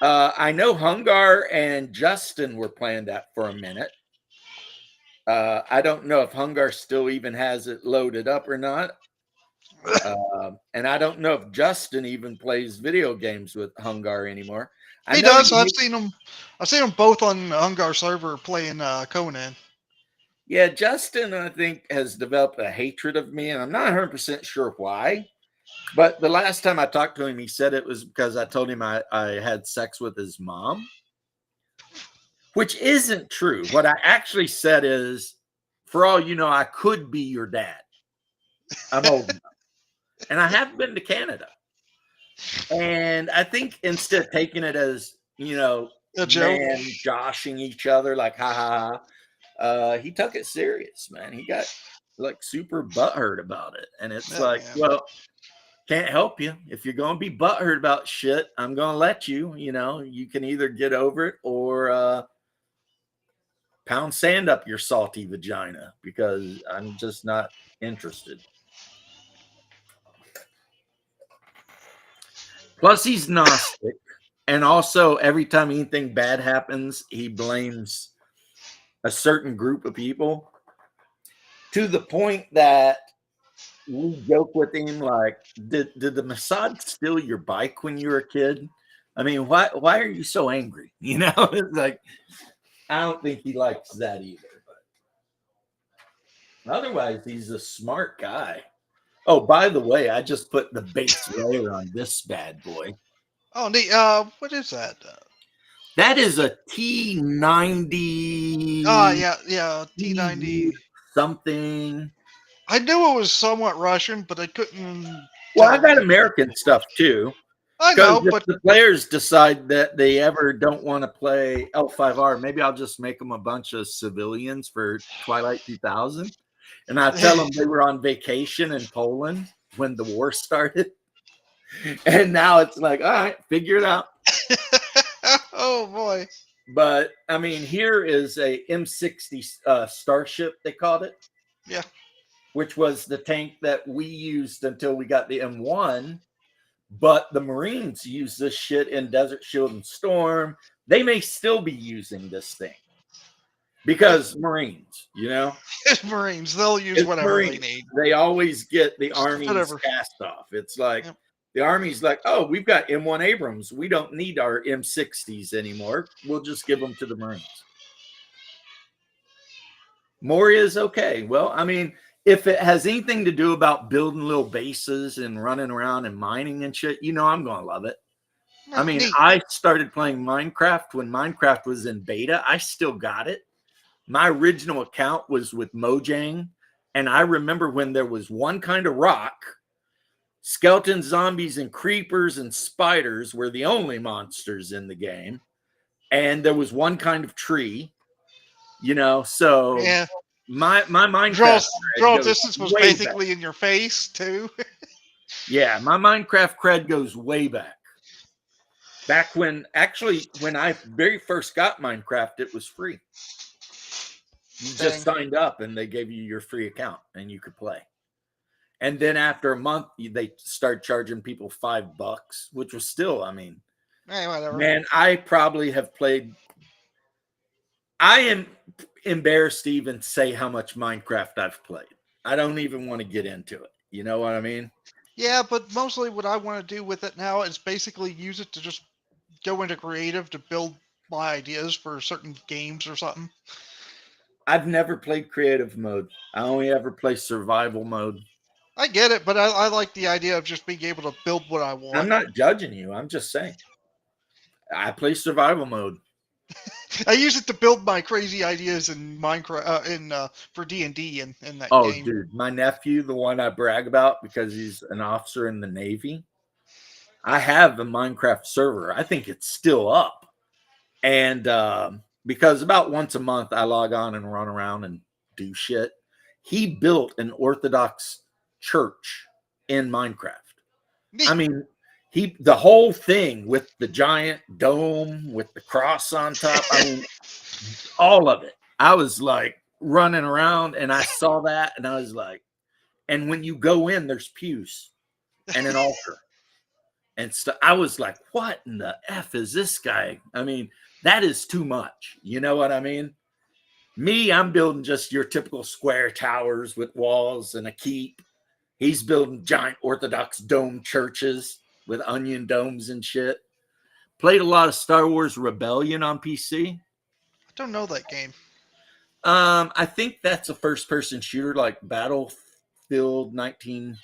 I know Hungar and Justin were playing that for a minute. I don't know if Hungar still even has it loaded up or not. And I don't know if Justin even plays video games with Hungar anymore. He does. I've seen them both on the Hungar server playing Conan. Yeah, Justin, I think, has developed a hatred of me, and I'm not 100% sure why. But the last time I talked to him, he said it was because I told him I had sex with his mom, which isn't true. What I actually said is, for all you know, I could be your dad. I'm old enough. And I have been to Canada. And I think instead of taking it as, man joshing each other, like, ha ha ha, he took it serious, man. He got like super butthurt about it. And it's well, can't help you. If you're going to be butthurt about shit, I'm going to let you. You can either get over it or pound sand up your salty vagina, because I'm just not interested. Plus, he's Gnostic. And also, every time anything bad happens, he blames a certain group of people, to the point that we joke with him like, did the Mossad steal your bike when you were a kid? I mean, why are you so angry? It's like, I don't think he likes that either. But otherwise, he's a smart guy. Oh, by the way, I just put the base layer on this bad boy. Oh, neat. What is that? That is a T90 yeah, T90. something. I knew it was somewhat Russian, but I couldn't Well, I tell. got American stuff too. I Because know, if but the players decide that they ever don't want to play L5R, maybe I'll just make them a bunch of civilians for Twilight 2000. And I tell them they were on vacation in Poland when the war started. And now it's like, all right, figure it out. oh boy. But I mean, here is a M60 Starship, they called it. Yeah. Which was the tank that we used until we got the M1. But the Marines use this shit in Desert Shield and Storm. They may still be using this thing because Marines, you know, Marines, they'll use it's whatever Marines. they need. They always get the Army's Whatever. cast off. It's like Yep. the Army's like, oh, we've got M1 Abrams. We don't need our M60s anymore. We'll just give them to the Marines. Moria's okay. Well, I mean, if it has anything to do about building little bases and running around and mining and shit, you know, I'm going to love it. I mean, Neat. I started playing Minecraft when Minecraft was in beta. I still got it. My original account was with Mojang. And I remember when there was one kind of rock, skeletons, zombies, and creepers and spiders were the only monsters in the game. And there was one kind of tree, you know, so Yeah. my Minecraft Draw goes distance was way basically back. in your face too. Yeah, my Minecraft cred goes way back. Back when I very first got Minecraft, it was free. You just signed up and they gave you your free account and you could play. And then after a month, they started charging people $5, which was still, I mean, Whatever. man, I probably have played. I am embarrassed to even say how much Minecraft I've played. I don't even want to get into it. You know what I mean? Yeah, but mostly what I want to do with it now is basically use it to just go into creative to build my ideas for certain games or something. I've never played creative mode. I only ever play survival mode. I get it, but I like the idea of just being able to build what I want. I'm not judging you. I'm just saying. I play survival mode. I use it to build my crazy ideas in Minecraft, for D&D in that Oh, game. dude, my nephew, the one I brag about because he's an officer in the Navy. I have a Minecraft server. I think it's still up. And because about once a month I log on and run around and do shit. He built an Orthodox church in Minecraft. Neat. I mean, the whole thing with the giant dome with the cross on top. I mean, all of it. I was like running around and I saw that and I was like, and when you go in, there's pews and an altar and stuff. I was like, what in the F is this guy? I mean, that is too much. You know what I mean? Me, I'm building just your typical square towers with walls and a keep. He's building giant Orthodox dome churches with onion domes and shit. Played a lot of Star Wars Rebellion on PC. I don't know that game. I think that's a first-person shooter like Battlefield 19.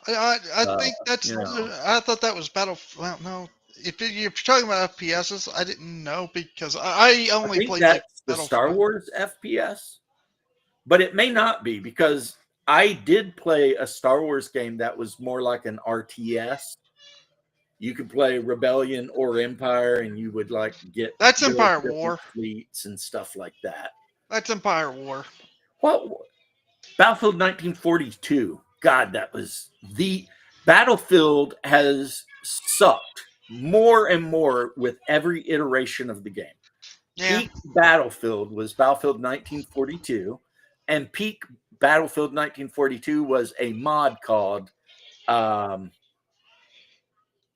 I think that's. you know. I thought that was Well, no. If you're talking about FPSs, I didn't know because I only I think played that's like the Battlefield. Star Wars FPS, but it may not be because I did play a Star Wars game that was more like an RTS. You could play Rebellion or Empire, and you would like get That's little Empire different War. fleets and stuff like that. That's Empire War. What Battlefield 1942? God, that was the Battlefield has sucked more and more with every iteration of the game. Yeah. Peak Battlefield was Battlefield 1942, and peak Battlefield 1942 was a mod called.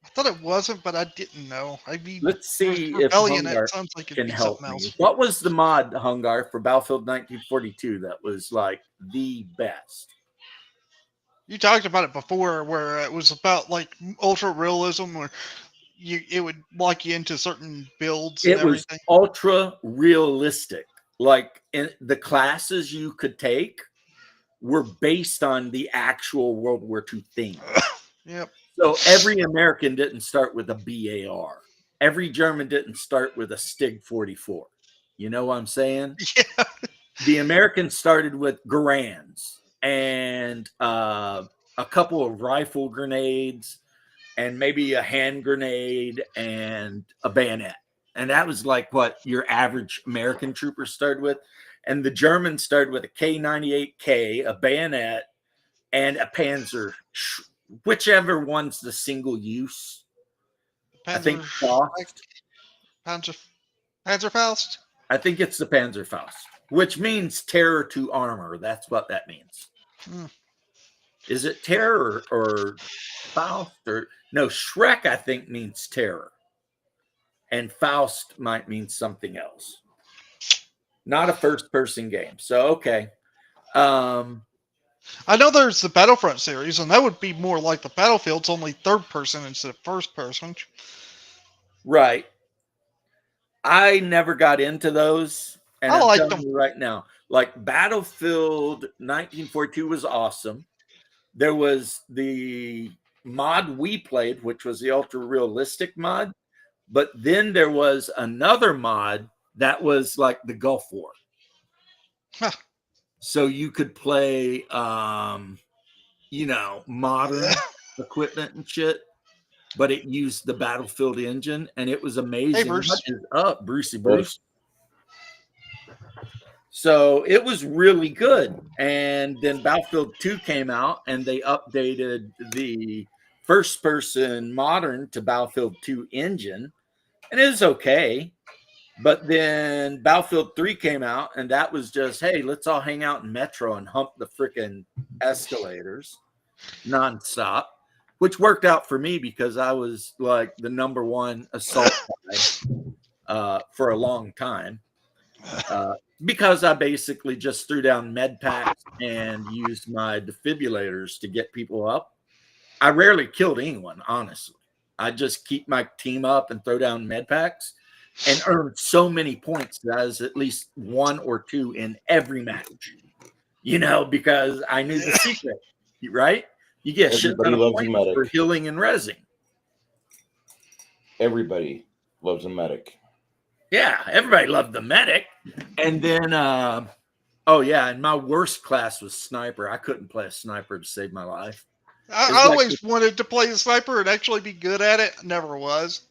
I thought it wasn't, but I didn't know. I mean, Let's see if Rebellion. Hungar It sounds like can it'd be help something me. else. What was the mod, Hungar, for Battlefield 1942 that was like the best? You talked about it before, where it was about like ultra realism, where it would lock you into certain builds and It was everything. ultra realistic. Like the classes you could take were based on the actual World War II theme. Yep. So every American didn't start with a BAR. every German didn't start with a Stig 44. You know what I'm saying? Yeah. The Americans started with Garands and a couple of rifle grenades and maybe a hand grenade and a bayonet. And that was like what your average American trooper started with. And the Germans started with a K98K, a bayonet, and a Panzer, whichever one's the single use. I think Faust. Panzer Panzerfaust. I think it's the Panzerfaust, which means terror to armor. That's what that means. Is it terror or Faust or no? Shrek, I think, means terror, and Faust might mean something else. Not a first-person game. So okay. I know there's the Battlefront series, and that would be more like the Battlefield's, only third person instead of first person. Right. I never got into those, and I'm telling you right now, like Battlefield 1942 was awesome. There was the mod we played, which was the ultra realistic mod, but then there was another mod that was like the Gulf War. Huh. So you could play, modern equipment and shit, but it used the Battlefield engine, and it was amazing. Hey, Bruce. What is up, Brucey Bruce? So it was really good. And then Battlefield 2 came out, and they updated the first-person modern to Battlefield 2 engine, and it was okay. But then Battlefield 3 came out, and that was just, hey, let's all hang out in Metro and hump the freaking escalators nonstop, which worked out for me because I was like the number one assault guy for a long time. Because I basically just threw down med packs and used my defibrillators to get people up. I rarely killed anyone, honestly. I just keep my team up and throw down med packs and earn so many points that I was at least 1 or 2 in every match, because I knew the secret, right? You get a shit ton of points for healing and rezzing. Everybody loves a medic. Yeah, everybody loved the medic. And then, and my worst class was sniper. I couldn't play a sniper to save my life. I always wanted to play a sniper and actually be good at it. Never was.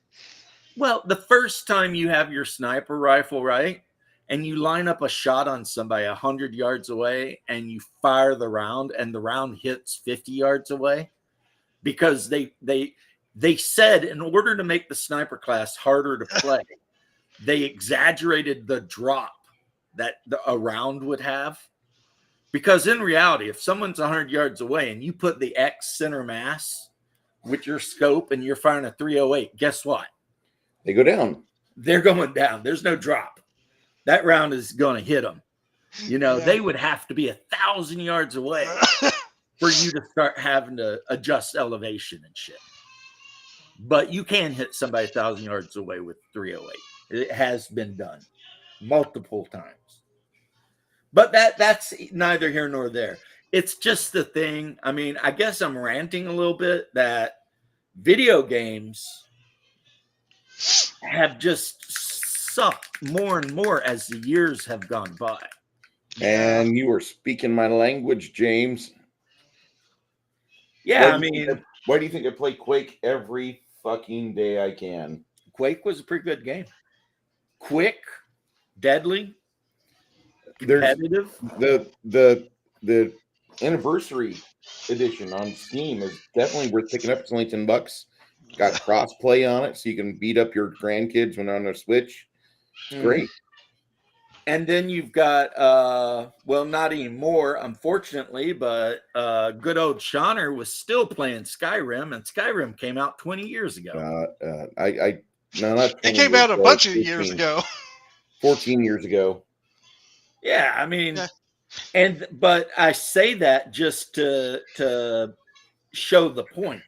Well, the first time you have your sniper rifle, right, and you line up a shot on somebody 100 yards away and you fire the round and the round hits 50 yards away, because they said in order to make the sniper class harder to play, they exaggerated the drop that a round would have. Because in reality, if someone's 100 yards away and you put the X center mass with your scope and you're firing a 308, guess what? They go down. They're going down. There's no drop. That round is going to hit them. They would have to be 1,000 yards away for you to start having to adjust elevation and shit. But you can hit somebody 1,000 yards away with 308. It has been done multiple times. But that's neither here nor there. It's just the thing. I mean, I guess I'm ranting a little bit that video games have just sucked more and more as the years have gone by. And you are speaking my language, James. Yeah, why do you think I play Quake every fucking day I can? Quake was a pretty good game. Quick, deadly, competitive. The anniversary edition on Steam is definitely worth picking up. It's only $10. Got cross-play on it, so you can beat up your grandkids when they're on their Switch. It's great. And then you've got, not anymore, unfortunately, but good old Shawner was still playing Skyrim, and Skyrim came out 20 years ago. No, not 20 it came out a bunch of years ago. 14 years ago. Yeah, I mean, but I say that just to show the point.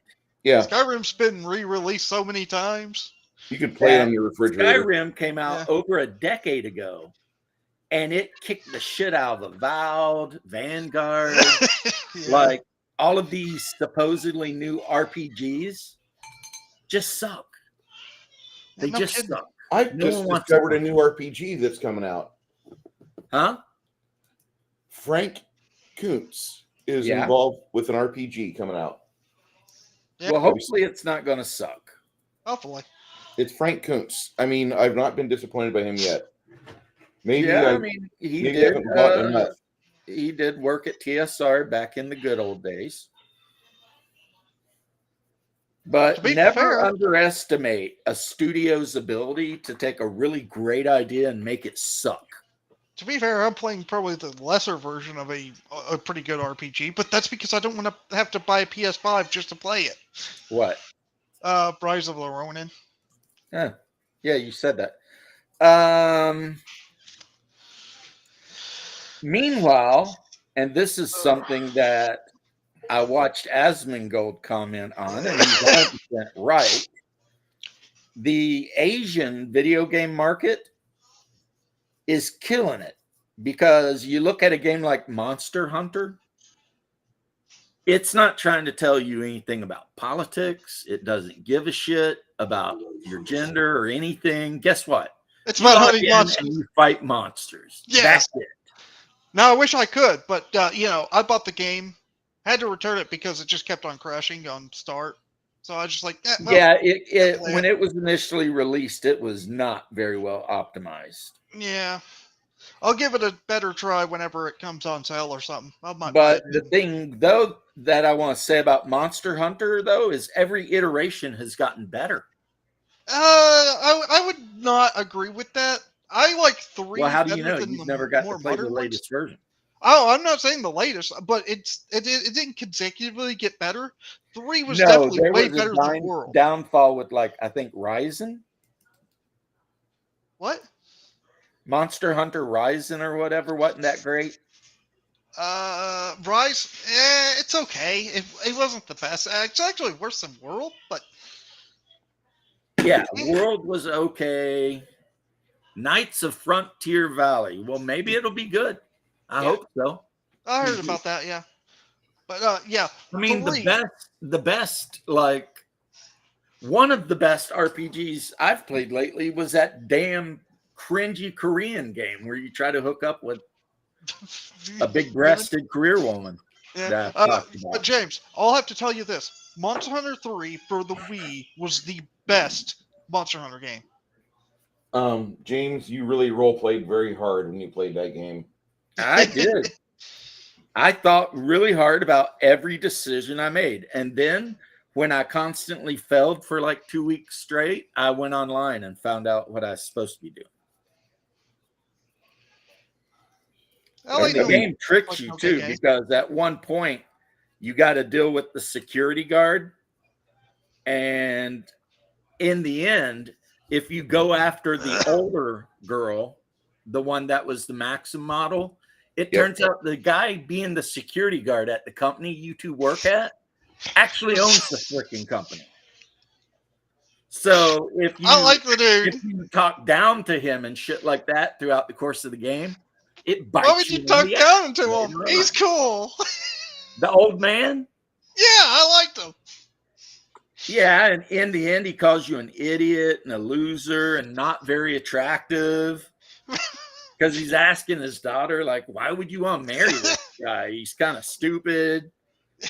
Yeah. Skyrim's been re-released so many times. You could play it on your refrigerator. Skyrim came out over a decade ago, and it kicked the shit out of Avowed, Vanguard, like all of these supposedly new RPGs just suck. They No just kidding. suck. I No just one wants discovered to a new RPG that's coming out. Huh? Frank Kuntz is Yeah. involved with an RPG coming out. Yeah. Well, hopefully it's not going to suck. Hopefully. It's Frank Kuntz. I mean, I've not been disappointed by him yet. Maybe Yeah, I, I mean, he maybe I did. haven't bought enough. He did work at TSR back in the good old days. But To be never fair- underestimate a studio's ability to take a really great idea and make it suck. To be fair, I'm playing probably the lesser version of a pretty good RPG, but that's because I don't want to have to buy a PS5 just to play it. What? Rise of the Ronin. Yeah, you said that. Meanwhile, and this is something that I watched Asmongold comment on, and he's 100% right. The Asian video game market is killing it because you look at a game like Monster Hunter, it's not trying to tell you anything about politics. It doesn't give a shit about your gender or anything. Guess what? It's about Log hunting in monsters. and you fight monsters. Yes. That's it. Now I wish I could, but I bought the game, had to return it because it just kept on crashing on start. So I was just like, well, Yeah, when it was initially released, it was not very well optimized. yeah. I'll give it a better try whenever it comes on sale or something. I might buy But it. the thing, though, that I want to say about Monster Hunter, though, is every iteration has gotten better. I would not agree with that. I like 3. Well, how do you better know? than You've the never got more to play the modern ones. latest version. Oh, I'm not saying the latest, but it didn't consecutively get better. 3 was No, definitely there way was better a than World. downfall with, like, I think Ryzen. What? Monster Hunter Ryzen or whatever wasn't that great. Rise, it's okay. It wasn't the best. It's actually worse than World, but Yeah, World was okay. Knights of Frontier Valley. Well, maybe it'll be good. I hope so. I heard about that. Yeah, but yeah. I mean, 3. the best, like one of the best RPGs I've played lately was that damn cringy Korean game where you try to hook up with a big-breasted career woman. Yeah. that I talked But about. James, I'll have to tell you this: Monster Hunter 3 for the Wii was the best Monster Hunter game. James, you really role played very hard when you played that game. I did. I thought really hard about every decision I made. And then when I constantly failed for like 2 weeks straight, I went online and found out what I was supposed to be doing. I like And the the game tricks you too, game. because at one point you got to deal with the security guard. And in the end, if you go after the older girl, the one that was the Maxim model, it turns out the guy being the security guard at the company you two work at actually owns the freaking company. So if you, I like the dude. if you talk down to him and shit like that throughout the course of the game, it bites Why would you in talk the down ass to him? later on. He's cool. The old man. Yeah, I liked him. Yeah, and in the end, he calls you an idiot and a loser and not very attractive because he's asking his daughter, like, why would you want to marry this guy? He's kind of stupid.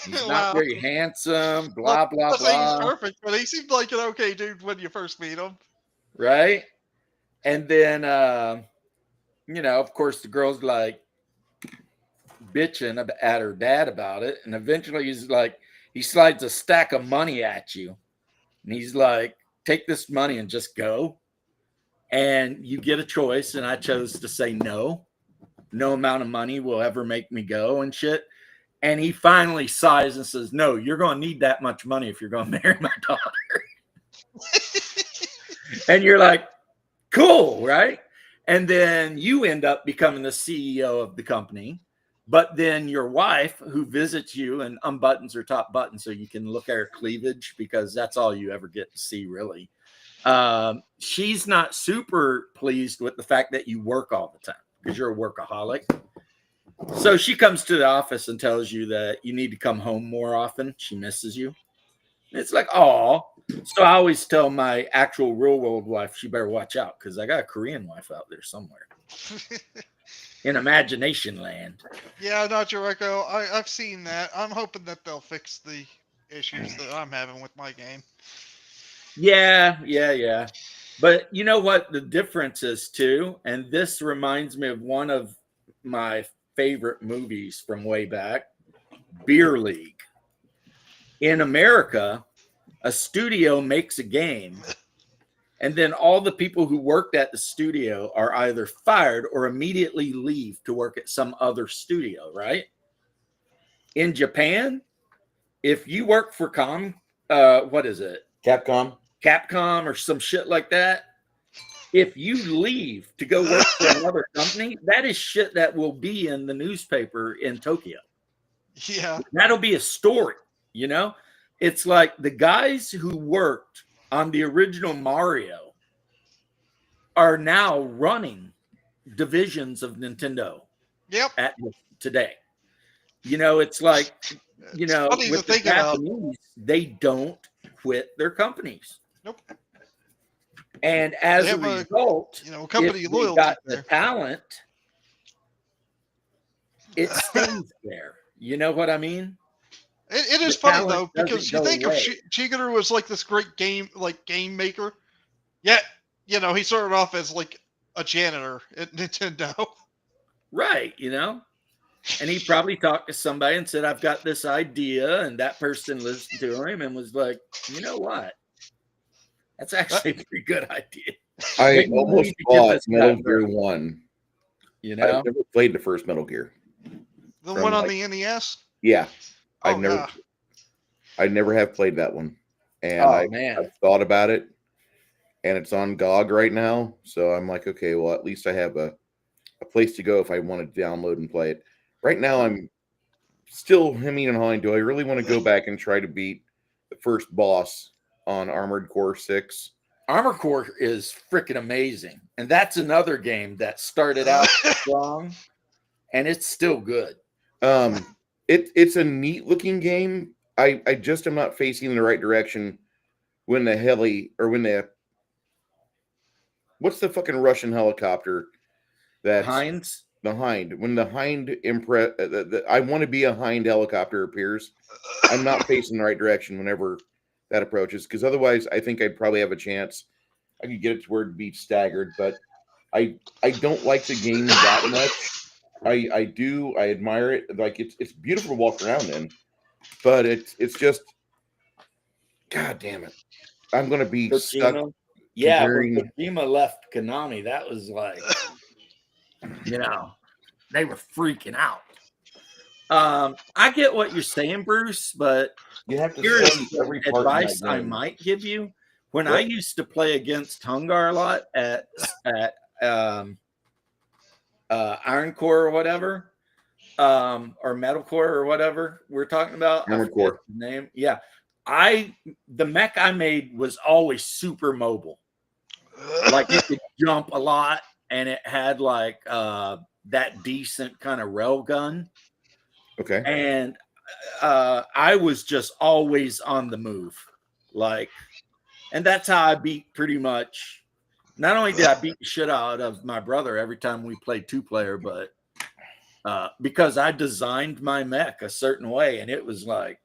He's Wow. not very handsome, blah, blah, I'm not saying he's blah. perfect, but he seemed like an okay dude when you first meet him. Right? And then, of course, the girl's like bitching at her dad about it. And eventually he's like, he slides a stack of money at you. And he's like, take this money and just go. And you get a choice. And I chose to say no. No amount of money will ever make me go and shit. And he finally sighs and says, no, you're going to need that much money if you're going to marry my daughter. And you're like, cool, right? And then you end up becoming the CEO of the company. But then your wife, who visits you and unbuttons her top button so you can look at her cleavage, because that's all you ever get to see, really. She's not super pleased with the fact that you work all the time because you're a workaholic. So she comes to the office and tells you that you need to come home more often. She misses you. And it's like, oh. So I always tell my actual real world wife she better watch out because I got a Korean wife out there somewhere in imagination land. Yeah, not your echo. I've seen that. I'm hoping that they'll fix the issues that I'm having with my game. Yeah. But you know what the difference is too, and this reminds me of one of my favorite movies from way back, Beer League. In America, a studio makes a game, and then all the people who worked at the studio are either fired or immediately leave to work at some other studio, right? In Japan, if you work for what is it? Capcom or some shit like that, if you leave to go work for another company, that is shit that will be in the newspaper in Tokyo. Yeah. That'll be a story, you know? It's like the guys who worked on the original Mario are now running divisions of Nintendo Yep. at today. You know, it's like, you It's know, funny to with the think about. Japanese, they don't quit their companies. Nope. And as They a have a, result, company if they loyalty got the there. talent, it stays there. You know what I mean? It is The funny talent though because doesn't you go think of away. Shigeru as like this great game maker, yet he started off as like a janitor at Nintendo. Right, you know? And he probably talked to somebody and said, I've got this idea. And that person listened to him and was like, you know what? That's actually a pretty good idea. I Maybe we almost need to give bought this guy Metal a Gear break. 1. You I've know? never played the first Metal Gear. The From, one on like- the NES. Yeah, Oh yeah. I never have played that one, and Oh, man. I've thought about it, and it's on GOG right now. So I'm like, okay, well, at least I have a place to go if I want to download and play it. Right now, I'm still hemming and hawing. Do I really want to go back and try to beat the first boss on Armored Core 6? Armor Core is freaking amazing. And that's another game that started out strong and it's still good. It's a neat looking game. I just am not facing in the right direction when what's the fucking Russian helicopter that's Heinz? the Hind. When the Hind I want to be a Hind helicopter appears, I'm not facing the right direction whenever that approaches, because otherwise I think I'd probably have a chance. I could get it to where it beats Staggered, but I don't like the game that much. I admire it. Like it's beautiful to walk around in, but it's just, God damn it. I'm gonna be stuck. Kojima? Yeah, comparing- when Kojima left Konami, that was like, you know, they were freaking out. I get what you're saying, Bruce, but You have to here's study every part of that advice I game. might give you. When I What? used to play against Hungar a lot at Iron Core or whatever, or Metal Core or whatever we're talking about. I Armored forget Core. the name. Yeah. The mech I made was always super mobile. Like it could jump a lot and it had like that decent kind of rail gun. Okay. And I was just always on the move. Like, and that's how I beat pretty much. Not only did I beat the shit out of my brother every time we played 2-player, but because I designed my mech a certain way, and it was like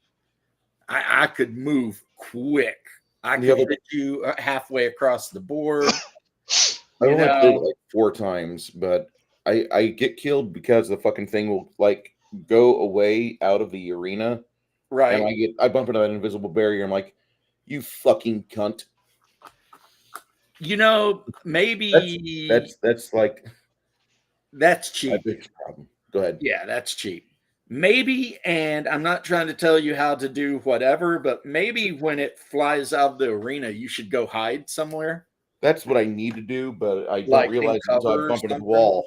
I could move quick. I could hit you halfway across the board. I only played it like 4 times, but I get killed because the fucking thing will like go away out of the arena. Right. And I bump into that invisible barrier. I'm like, you fucking cunt. You know, maybe That's like that's my cheap. biggest problem. Go ahead. Yeah, that's cheap. Maybe, and I'm not trying to tell you how to do whatever, but maybe when it flies out of the arena, you should go hide somewhere. That's what I need to do, but I don't Like in realize until cover I or bump into the something? wall.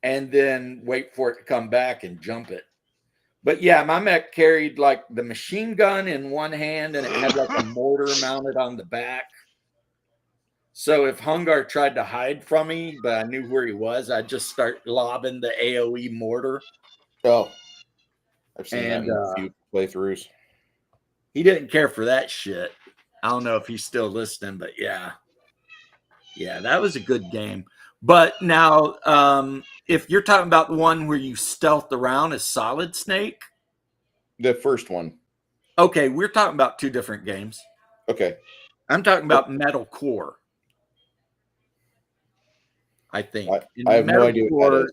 And then wait for it to come back and jump it. But yeah, my mech carried like the machine gun in one hand and it had like a mortar mounted on the back. So if Hungar tried to hide from me, but I knew where he was, I'd just start lobbing the AoE mortar. Oh, I've seen that And, in a few playthroughs. He didn't care for that shit. I don't know if he's still listening, but yeah. Yeah, that was a good game. But now, if you're talking about the one where you stealth around as Solid Snake, The first one. okay, we're talking about two different games. Okay. I'm talking about Metal Core. I think. In I have no idea what that Core, is.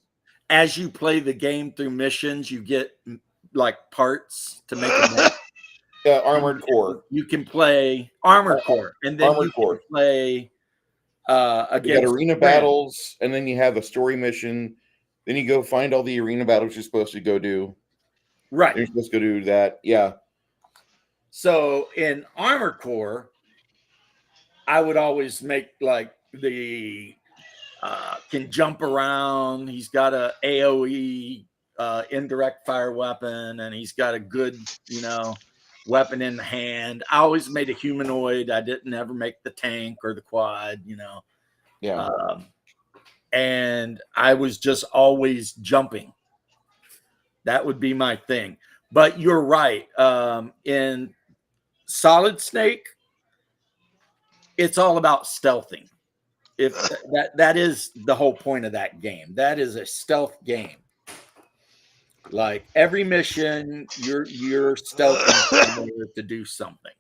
as you play the game through missions, you get like parts to make a mech. Armored Core. You can play Armored Core, and then Armored you Core. can play You got against arena friends. battles, and then you have a story mission. Then you go find all the arena battles you're supposed to go do. Right. You're supposed to go do that. Yeah. So in Armored Core, I would always make like the can jump around. He's got a AOE indirect fire weapon, and he's got a good, weapon in the hand. I always made a humanoid. I didn't ever make the tank or the quad, Yeah. And I was just always jumping. That would be my thing. But you're right. In Solid Snake, it's all about stealthing. If that is the whole point of that game. That is a stealth game. Like every mission, you're stealthing to do something.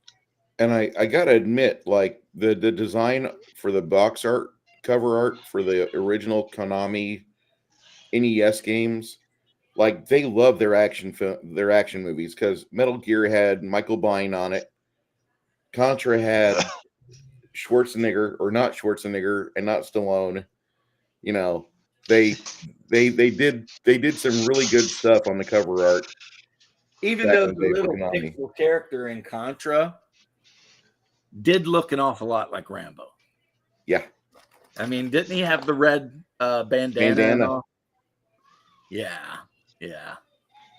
And I gotta admit, like the design for the box art, cover art for the original Konami NES games, like they love their action movies, because Metal Gear had Michael Biehn on it, Contra had Schwarzenegger, or not Schwarzenegger, and not Stallone. They did some really good stuff on the cover art. Even back though in the the day for little Konami. pixel character in Contra did look an awful lot like Rambo. Yeah. I mean, didn't he have the red bandana? And all? Yeah.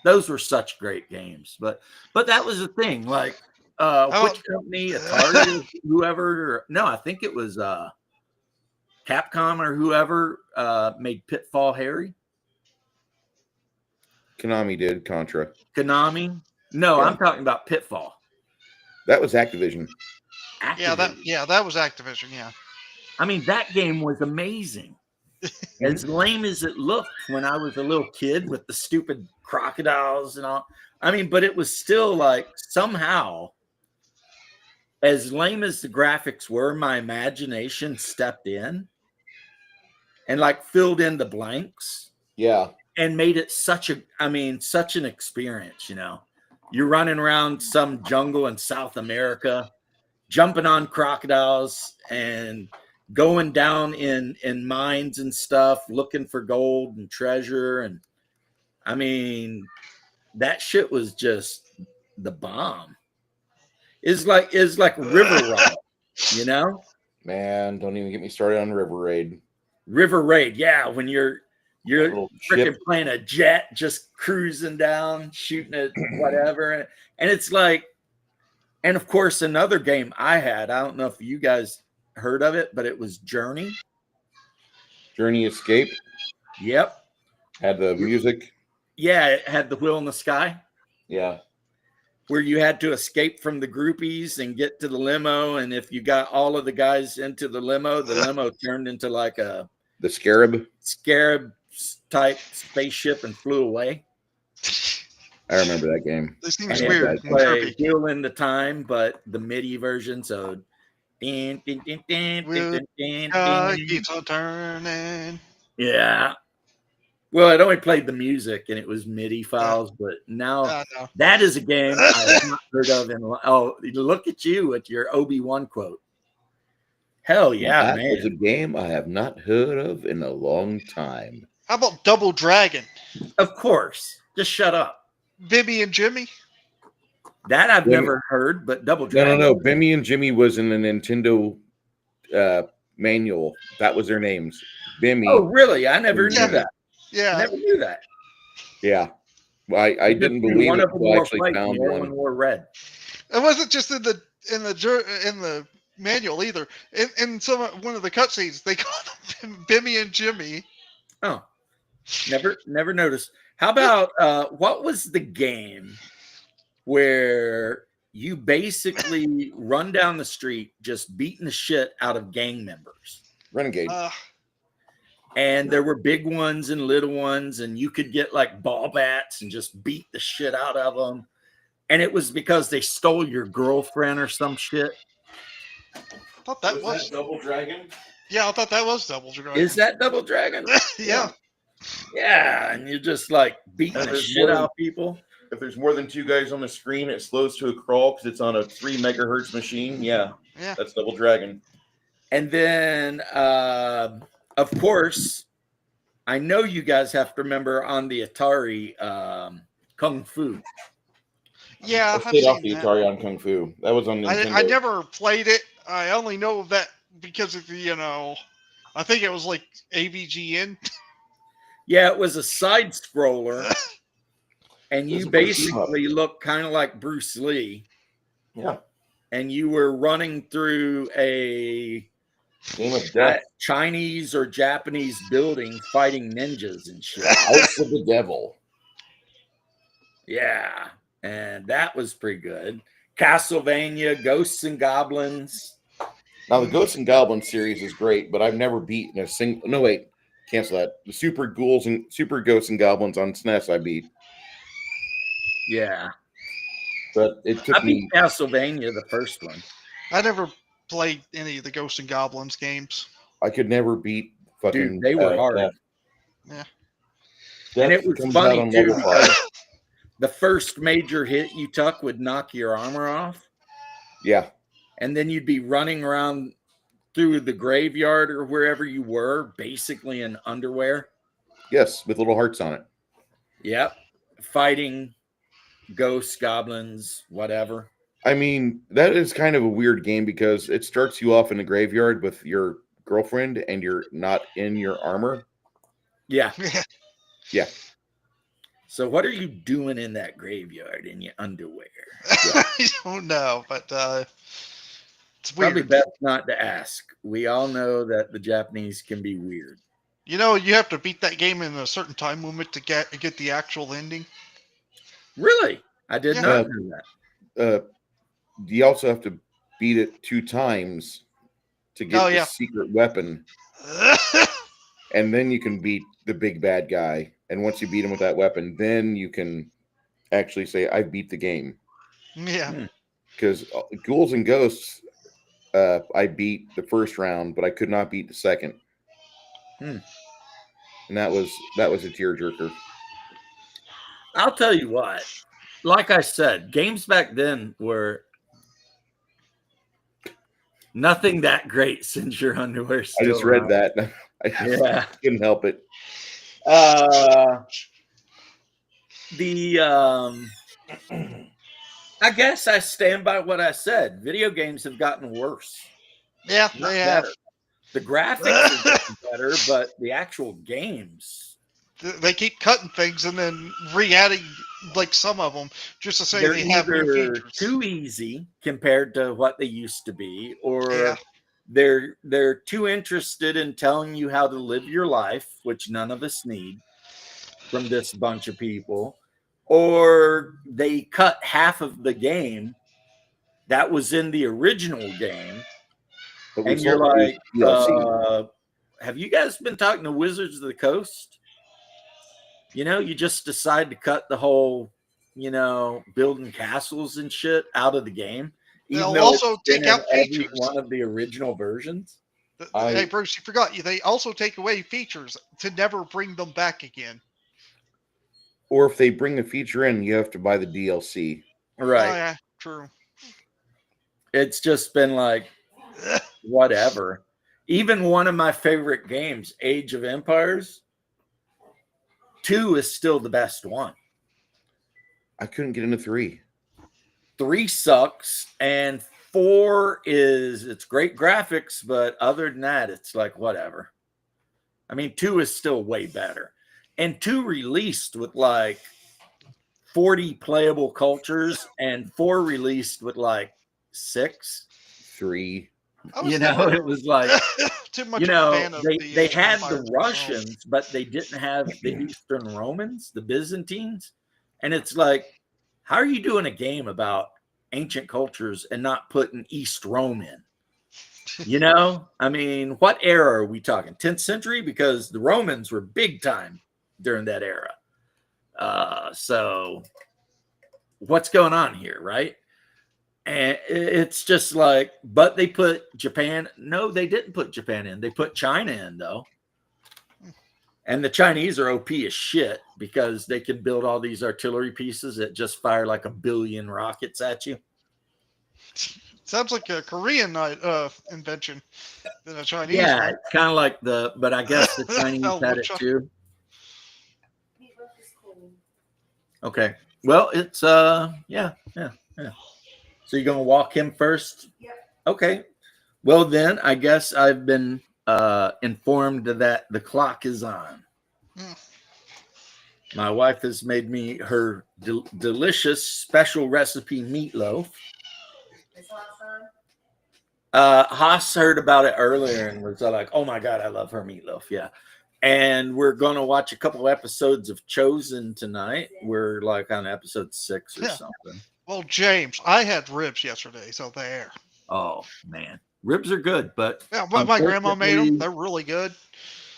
Those were such great games. But that was the thing. Like, which company, Atari, whoever? No, I think it was Capcom or whoever made Pitfall Harry. Konami did Contra. Konami? No, Yeah. I'm talking about Pitfall. That was Activision. Yeah, that was Activision. Yeah. I mean, that game was amazing. As lame as it looked when I was a little kid with the stupid crocodiles and all. I mean, but it was still like somehow, as lame as the graphics were, my imagination stepped in and like filled in the blanks. Yeah. And made it such an experience, You're running around some jungle in South America, jumping on crocodiles and going down in mines and stuff, looking for gold and treasure. And I mean, that shit was just the bomb. It's like River Raid, Man, don't even get me started on River Raid. River Raid, yeah, when you're Little freaking ship. playing a jet, just cruising down, shooting at whatever. And it's like, and of course, another game I had, I don't know if you guys heard of it, but it was Journey. Journey Escape. Yep. Had the music. Yeah, it had the wheel in the sky. Yeah. Where you had to escape from the groupies and get to the limo. And if you got all of the guys into the limo turned into like the Scarab type spaceship and flew away. I remember that game. This seems And weird. it would play Wheel in the Time, but the MIDI version. So, keeps on turning. Yeah. Well, it only played the music and it was MIDI files, but now that is a game I have not heard of. Look at you with your Obi-Wan quote. Hell yeah, that man. was a game I have not heard of in a long time. How about Double Dragon? Of course. Just shut up. Bimmy and Jimmy? That I've never heard, but Double Dragon. No. Bimmy and Jimmy was in the Nintendo manual. That was their names. Bimmy. Oh, really? I never knew that. Yeah. I never knew that. Yeah. I didn't believe one it of them until I wore actually white, found the other one. wore red. It wasn't just in the manual either. In one of the cutscenes, they called them Bimmy and Jimmy. Oh, never noticed. How about what was the game where you basically run down the street just beating the shit out of gang members. Renegade. And there were big ones and little ones, and you could get like ball bats and just beat the shit out of them. And it was because they stole your girlfriend or some shit. I thought that was Double Dragon. Yeah, I thought that was Double Dragon. Is that Double Dragon? Yeah. Yeah, and you're just like beating And the there's shit more out of people. If there's more than 2 guys on the screen, it slows to a crawl because it's on a 3 megahertz machine. Yeah, Yeah. that's Double Dragon. And then, of course, I know you guys have to remember on the Atari Kung Fu. Yeah, I I've stayed off seen the that. Atari on Kung Fu. That was on Nintendo. I never played it. I only know of that because of the, I think it was like AVGN. Yeah, it was a side scroller, and It was you a beat 'em up. basically looked kind of like Bruce Lee, Yeah, and you were running through a Game of Death. Chinese or Japanese building fighting ninjas and shit. House of the Devil. Yeah, and that was pretty good. Castlevania, Ghosts and Goblins. Now the Ghosts and Goblins series is great, but I've never beaten a single. No wait, cancel that. The Super Ghosts and Goblins on SNES I beat, Yeah, but it I took me. beat Castlevania, the first one. I never played any of the Ghosts and Goblins games. I could never beat fucking. Dude, they were hard. Death. Yeah. And Death it was comes funny, out on too, level 5. The first major hit you took would knock your armor off, Yeah, and then you'd be running around through the graveyard or wherever you were, basically in underwear. yes, with little hearts on it. Yep. Fighting ghosts, goblins, whatever. I mean, that is kind of a weird game because it starts you off in the graveyard with your girlfriend and you're not in your armor. Yeah. Yeah. So what are you doing in that graveyard in your underwear? I don't know, but it's weird. Probably best not to ask. We all know that the Japanese can be weird. You know, you have to beat that game in a certain time limit to get the actual ending. Really? I did Yeah. not know that. You also have to beat it 2 times to get Oh, the yeah. secret weapon, and then you can beat the big bad guy. And once you beat him with that weapon, then you can actually say, "I beat the game." Yeah. Because Ghouls and Ghosts, I beat the first round, but I could not beat the second. And that was a tearjerker. I'll tell you what. Like I said, games back then were nothing that great since your underwear. I just read that. I just Yeah. couldn't help it. I guess I stand by what I said. Video games have gotten worse. Yeah, Not they have. better. The graphics are getting better, but the actual games, They keep cutting things and then re-adding like some of them just to say they're they have new either features. too easy compared to what they used to be, or Yeah. they're too interested in telling you how to live your life, which none of us need from this bunch of people, or they cut half of the game that was in the original game, But we and you're sold the like, DLC. have you guys been talking to Wizards of the Coast? You know, you just decide to cut the whole, building castles and shit out of the game. They'll though also it's been take out in every features. one of the original versions. Hey, Bruce, you forgot. They also take away features to never bring them back again. Or if they bring the feature in, you have to buy the DLC. Right. Oh, yeah, true. It's just been like, whatever. Even one of my favorite games, Age of Empires, 2 is still the best one. I couldn't get into 3. 3 sucks, and 4 it's great graphics, but other than that, it's like whatever. I mean, 2 is still way better. And 2 released with like 40 playable cultures, and 4 released with like 6. 3. I was never It was like, too much of a fan of they had Empires the themselves. Russians, but they didn't have the Eastern Romans, the Byzantines. And it's like, how are you doing a game about ancient cultures and not putting East Rome in? You know, I mean, what era are we talking? 10th century? Because the Romans were big time during that era. So what's going on here, right? And it's just like, but they put Japan. No, they didn't put Japan in. They put China in, though. And the Chinese are OP as shit because they can build all these artillery pieces that just fire like 1 billion rockets at you. Sounds like a Korean invention than a Chinese Yeah, one. it's kind of like but I guess the Chinese Oh, had it China. too. Okay. Well, it's yeah. So you're gonna walk him first? Yep. Okay. Well then, I guess I've been informed that the clock is on. Mm. My wife has made me her delicious special recipe meatloaf. Is Haas on? Haas heard about it earlier and was like, "Oh my god, I love her meatloaf." Yeah. And we're gonna watch a couple episodes of Chosen tonight. We're like on episode 6 or Yeah. something. Well, James, I had ribs yesterday, so there. Oh man, ribs are good, but Yeah, my grandma made them. unfortunately- They're really good.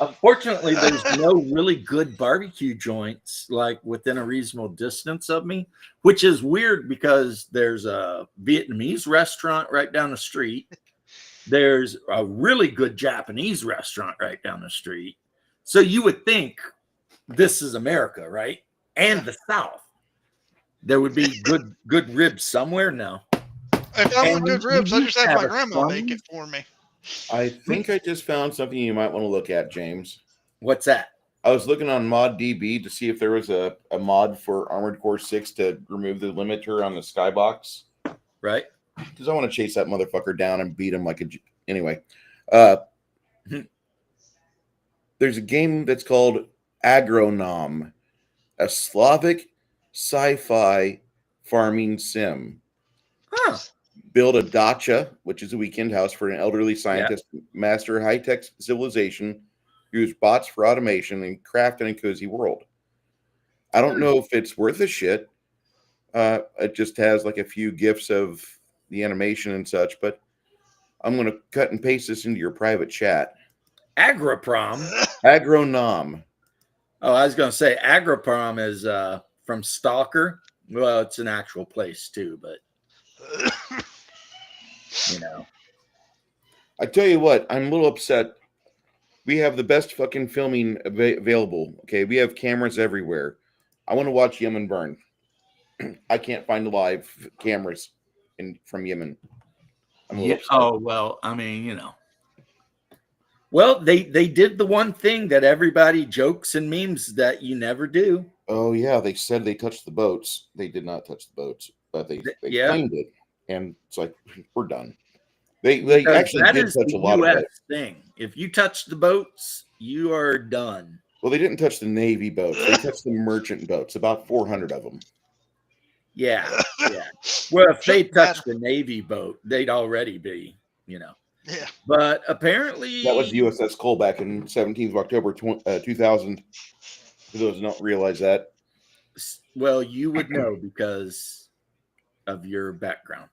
unfortunately, there's no really good barbecue joints like within a reasonable distance of me, which is weird because there's a Vietnamese restaurant right down the street. There's a really good Japanese restaurant right down the street. So you would think this is America, right? And the South. There would be good ribs somewhere. No. If I And want good we ribs, I used just to had have my a grandma make Sunday. it for me. I think I just found something you might want to look at, James. What's that? I was looking on ModDB to see if there was a mod for Armored Core 6 to remove the limiter on the skybox. Right? Because I want to chase that motherfucker down and beat him like a... Anyway. There's a game that's called Agronom, a Slavic sci-fi farming sim. Huh. Build a dacha, which is a weekend house for an elderly scientist, master high-tech civilization, use bots for automation, and craft in a cozy world. I don't know if it's worth a shit. It just has like a few gifs of the animation and such, but I'm going to cut and paste this into your private chat. Agriprom. Agronom. Oh, I was going to say Agriprom is from Stalker. Well, it's an actual place too, but you know. I tell you what, I'm a little upset. We have the best fucking filming available. Okay, we have cameras everywhere. I want to watch Yemen burn. I can't find live cameras from Yemen. I'm a little upset. Oh well, I mean, you know. Well, they did the one thing that everybody jokes and memes that you never do. Oh yeah, they said they touched the boats. They did not touch the boats, but they Yeah. claimed it, and it's like we're done. They Because actually that did is touch the a lot of US boats. thing. If you touch the boats, you are done. Well, they didn't touch the Navy boats. They touched the merchant boats, about 400 of them. Yeah, yeah. Well, if they Shouldn't matter. touched the Navy boat, they'd already be, you know. Yeah. But apparently, That was the USS Cole back in 17th of October 2000. For those who don't realize that. well, you would know because of your background.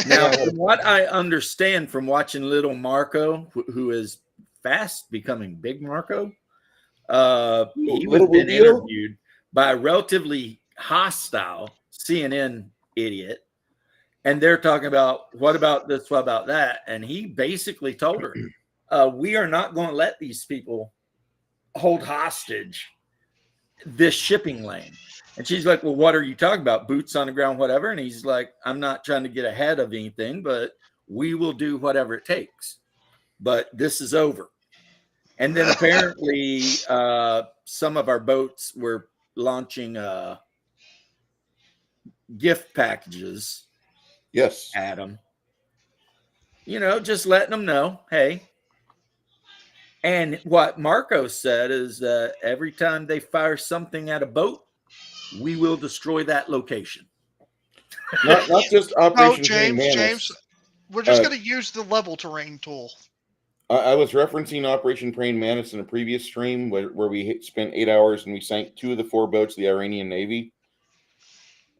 Now, from what I understand from watching Little Marco, who is fast becoming Big Marco, he was Little been Rubio? interviewed by a relatively hostile CNN idiot. And they're talking about, what about this, what about that? And he basically told her, we are not going to let these people hold hostage this shipping lane. And she's like, well, what are you talking about? Boots on the ground, whatever. And he's like, I'm not trying to get ahead of anything, but we will do whatever it takes. But this is over. And then apparently some of our boats were launching gift packages Yes. at them. You know, just letting them know, hey. And what Marco said is that every time they fire something at a boat, we will destroy that location. Not just No, Operation James, Praying James, Mantis. we're just Uh, going to use the level terrain tool. I was referencing Operation Praying Mantis in a previous stream where we spent 8 hours and we sank 2 of the 4 boats of the Iranian Navy.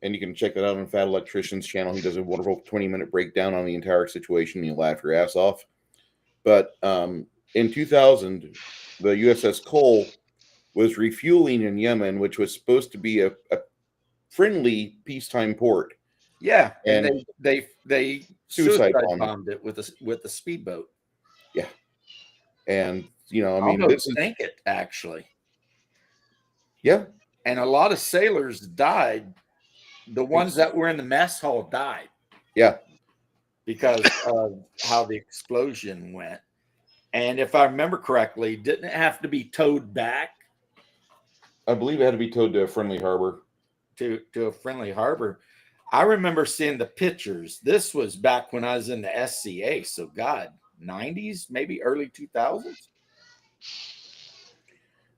and you can check that out on Fat Electrician's channel. He does a wonderful 20-minute breakdown on the entire situation. You laugh your ass off. But in 2000, the USS Cole was refueling in Yemen, which was supposed to be a friendly peacetime port. Yeah, and And they suicide bombed it with a speedboat. Yeah, and I mean, Almost this is sank it actually. Yeah, and a lot of sailors died. The ones that were in the mess hall died. Yeah, because of how the explosion went. And if I remember correctly, didn't it have to be towed back? I believe it had to be towed to a friendly harbor. To a friendly harbor. I remember seeing the pictures. This was back when I was in the SCA. So God, 90s, maybe early 2000s.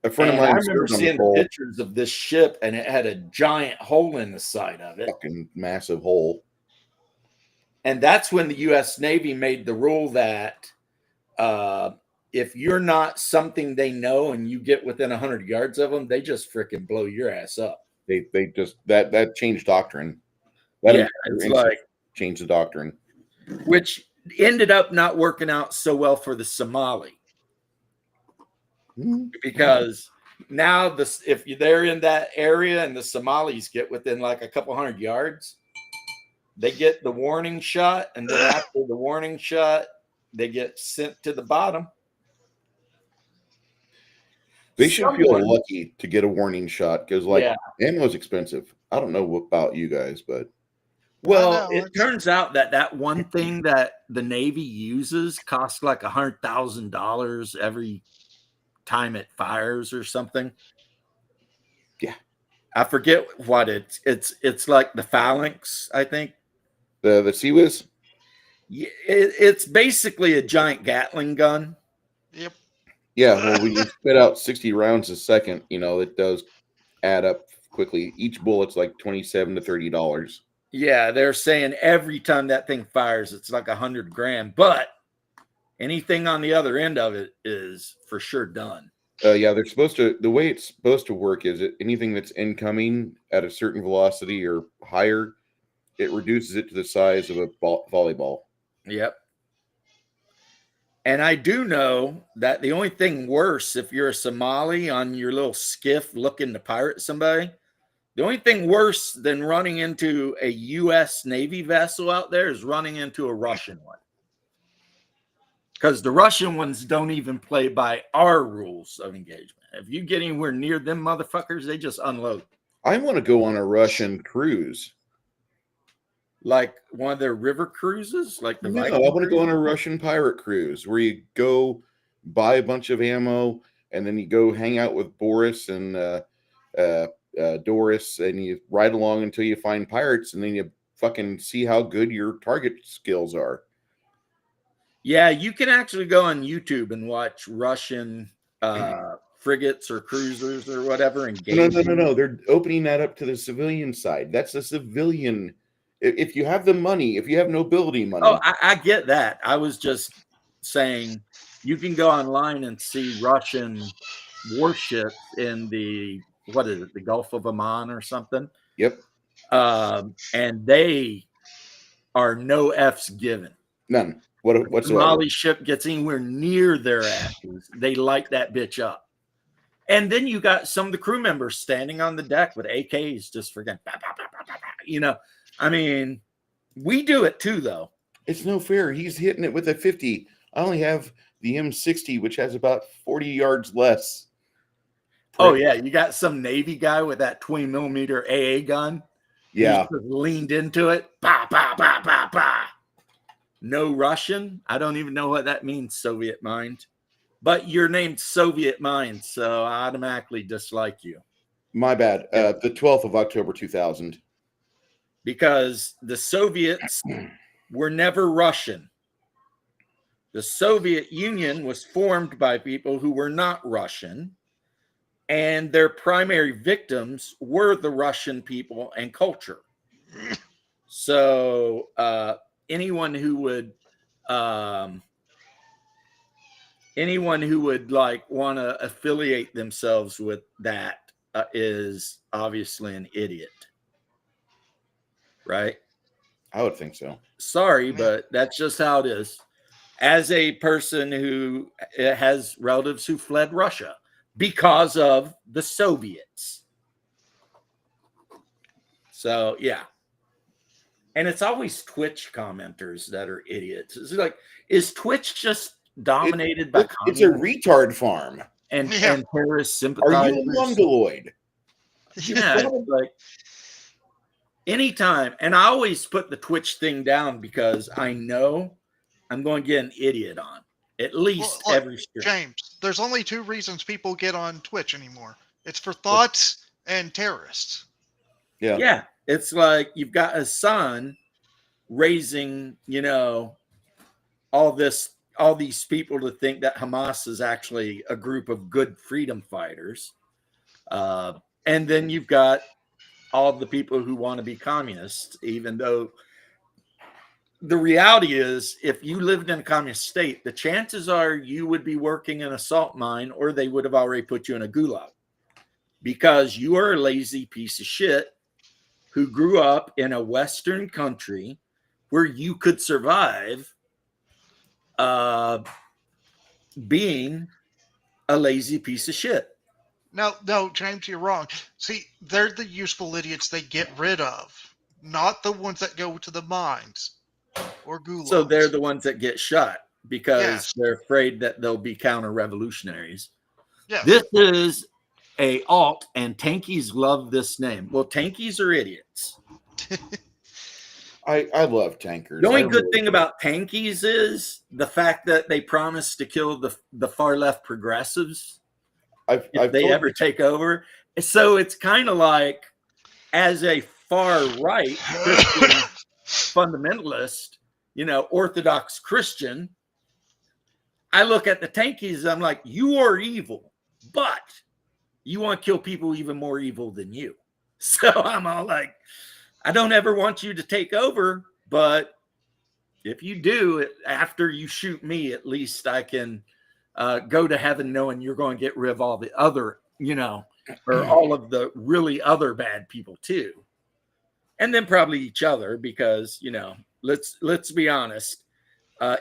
A friend of mine. I remember seeing the pictures of this ship, and it had a giant hole in the side of it. Fucking massive hole. And that's when the U.S. Navy made the rule that if you're not something they know and you get within 100 yards of them, they just freaking blow your ass up. They just that changed doctrine. That it's like changed the doctrine, which ended up not working out so well for the Somali. Because now if they're in that area and the Somalis get within like a couple 100 yards, they get the warning shot, and then after the warning shot, they get sent to the bottom. They should feel lucky to get a warning shot because, ammo is expensive. I don't know about you guys, but it turns out that one thing that the Navy uses costs like $100,000 every time it fires or something. Yeah, I forget what it's like the phalanx, I think. The CIWS? Yeah, it's basically a giant Gatling gun. Yep. Yeah, well, when you spit out 60 rounds a second, it does add up quickly. Each bullet's like $27 to $30. Yeah, they're saying every time that thing fires, it's like 100 grand, but anything on the other end of it is for sure done. Yeah, they're supposed to. The way it's supposed to work is anything that's incoming at a certain velocity or higher, it reduces it to the size of a volleyball. Yep. And I do know that the only thing worse, if you're a Somali on your little skiff looking to pirate somebody, the only thing worse than running into a U.S. Navy vessel out there is running into a Russian one. Because the Russian ones don't even play by our rules of engagement. If you get anywhere near them motherfuckers, they just unload. I want to go on a Russian cruise. Like one of their river cruises? Like the Viking I want to go on a Russian pirate cruise where you go buy a bunch of ammo and then you go hang out with Boris and Doris and you ride along until you find pirates and then you fucking see how good your target skills are. Yeah, you can actually go on YouTube and watch Russian frigates or cruisers or whatever. No. They're opening that up to the civilian side. That's the civilian. If you have the money, if you have nobility money. Oh, I get that. I was just saying you can go online and see Russian warships in the Gulf of Oman or something. Yep. And they are no F's given. None. Whatsoever. Somali ship gets anywhere near their asses, they light that bitch up. And then you got some of the crew members standing on the deck with AKs just forgetting. I mean, we do it too, though. It's no fair. He's hitting it with a 50. I only have the M60, which has about 40 yards less. Oh, yeah. You got some Navy guy with that 20 millimeter AA gun. Yeah. He's just leaned into it. Bah, bah, bah, bah, bah. No Russian. I don't even know what that means, Soviet mind. But you're named Soviet mind, so I automatically dislike you. My bad. The 12th of October, 2000. Because the Soviets were never Russian. The Soviet Union was formed by people who were not Russian, and their primary victims were the Russian people and culture. So anyone who would like want to affiliate themselves with that is obviously an idiot. right? I would think so. Sorry, Yeah. but that's just how it is. As a person who has relatives who fled Russia because of the Soviets. So, yeah. And it's always Twitch commenters that are idiots. It's like, is Twitch just dominated by It's a communists retard farm. and Yeah. terrorist Are sympathizers? you mongoloid? Yeah, it's like anytime. And I always put the Twitch thing down because I know I'm going to get an idiot on at least Well, look, every stream. James, there's only two reasons people get on Twitch anymore. It's for thoughts and terrorists. Yeah. Yeah, it's like you've got a son raising, all these people to think that Hamas is actually a group of good freedom fighters. And then you've got all the people who want to be communists, even though the reality is, if you lived in a communist state, the chances are you would be working in a salt mine or they would have already put you in a gulag because you are a lazy piece of shit who grew up in a Western country where you could survive being a lazy piece of shit. No, James, you're wrong. See, they're the useful idiots they get rid of, not the ones that go to the mines or gulags. So they're the ones that get shot because Yes. they're afraid that they'll be counter-revolutionaries. Yes. This is a alt, and tankies love this name. Well, tankies are idiots. I love tankers. The only I good really thing do. about tankies is the fact that they promise to kill the far left progressives I've if they told ever take over. So it's kind of like, as a far right Christian fundamentalist, Orthodox Christian, I look at the tankies, I'm like, you are evil, but you want to kill people even more evil than you. So I'm all like, I don't ever want you to take over, but if you do, after you shoot me, at least I can go to heaven knowing you're going to get rid of all the other, or all of the really other bad people too. And then probably each other because, let's be honest.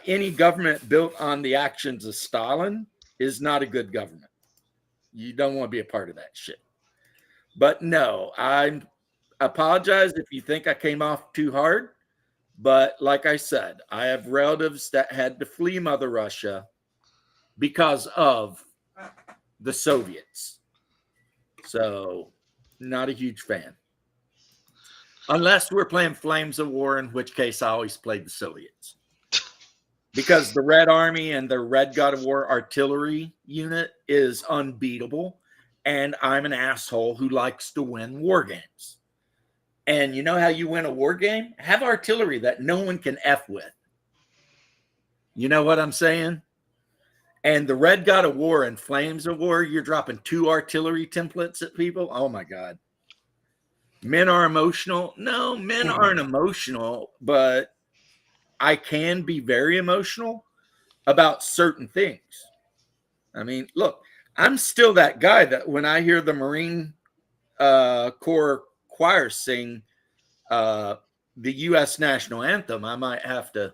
Any government built on the actions of Stalin is not a good government. You don't want to be a part of that shit. But no, I apologize if you think I came off too hard. But like I said, I have relatives that had to flee Mother Russia because of the Soviets. So not a huge fan. Unless we're playing Flames of War, in which case I always played the Soviets. Because the Red Army and the Red God of War artillery unit is unbeatable. And I'm an asshole who likes to win war games. And you know how you win a war game? Have artillery that no one can F with. You know what I'm saying? And the Red God of War and Flames of War, you're dropping 2 artillery templates at people. Oh my God. Men are emotional. No, men aren't emotional, but I can be very emotional about certain things. I mean, look, I'm still that guy that when I hear the Marine Corps choir sing the U.S. national anthem, I might have to,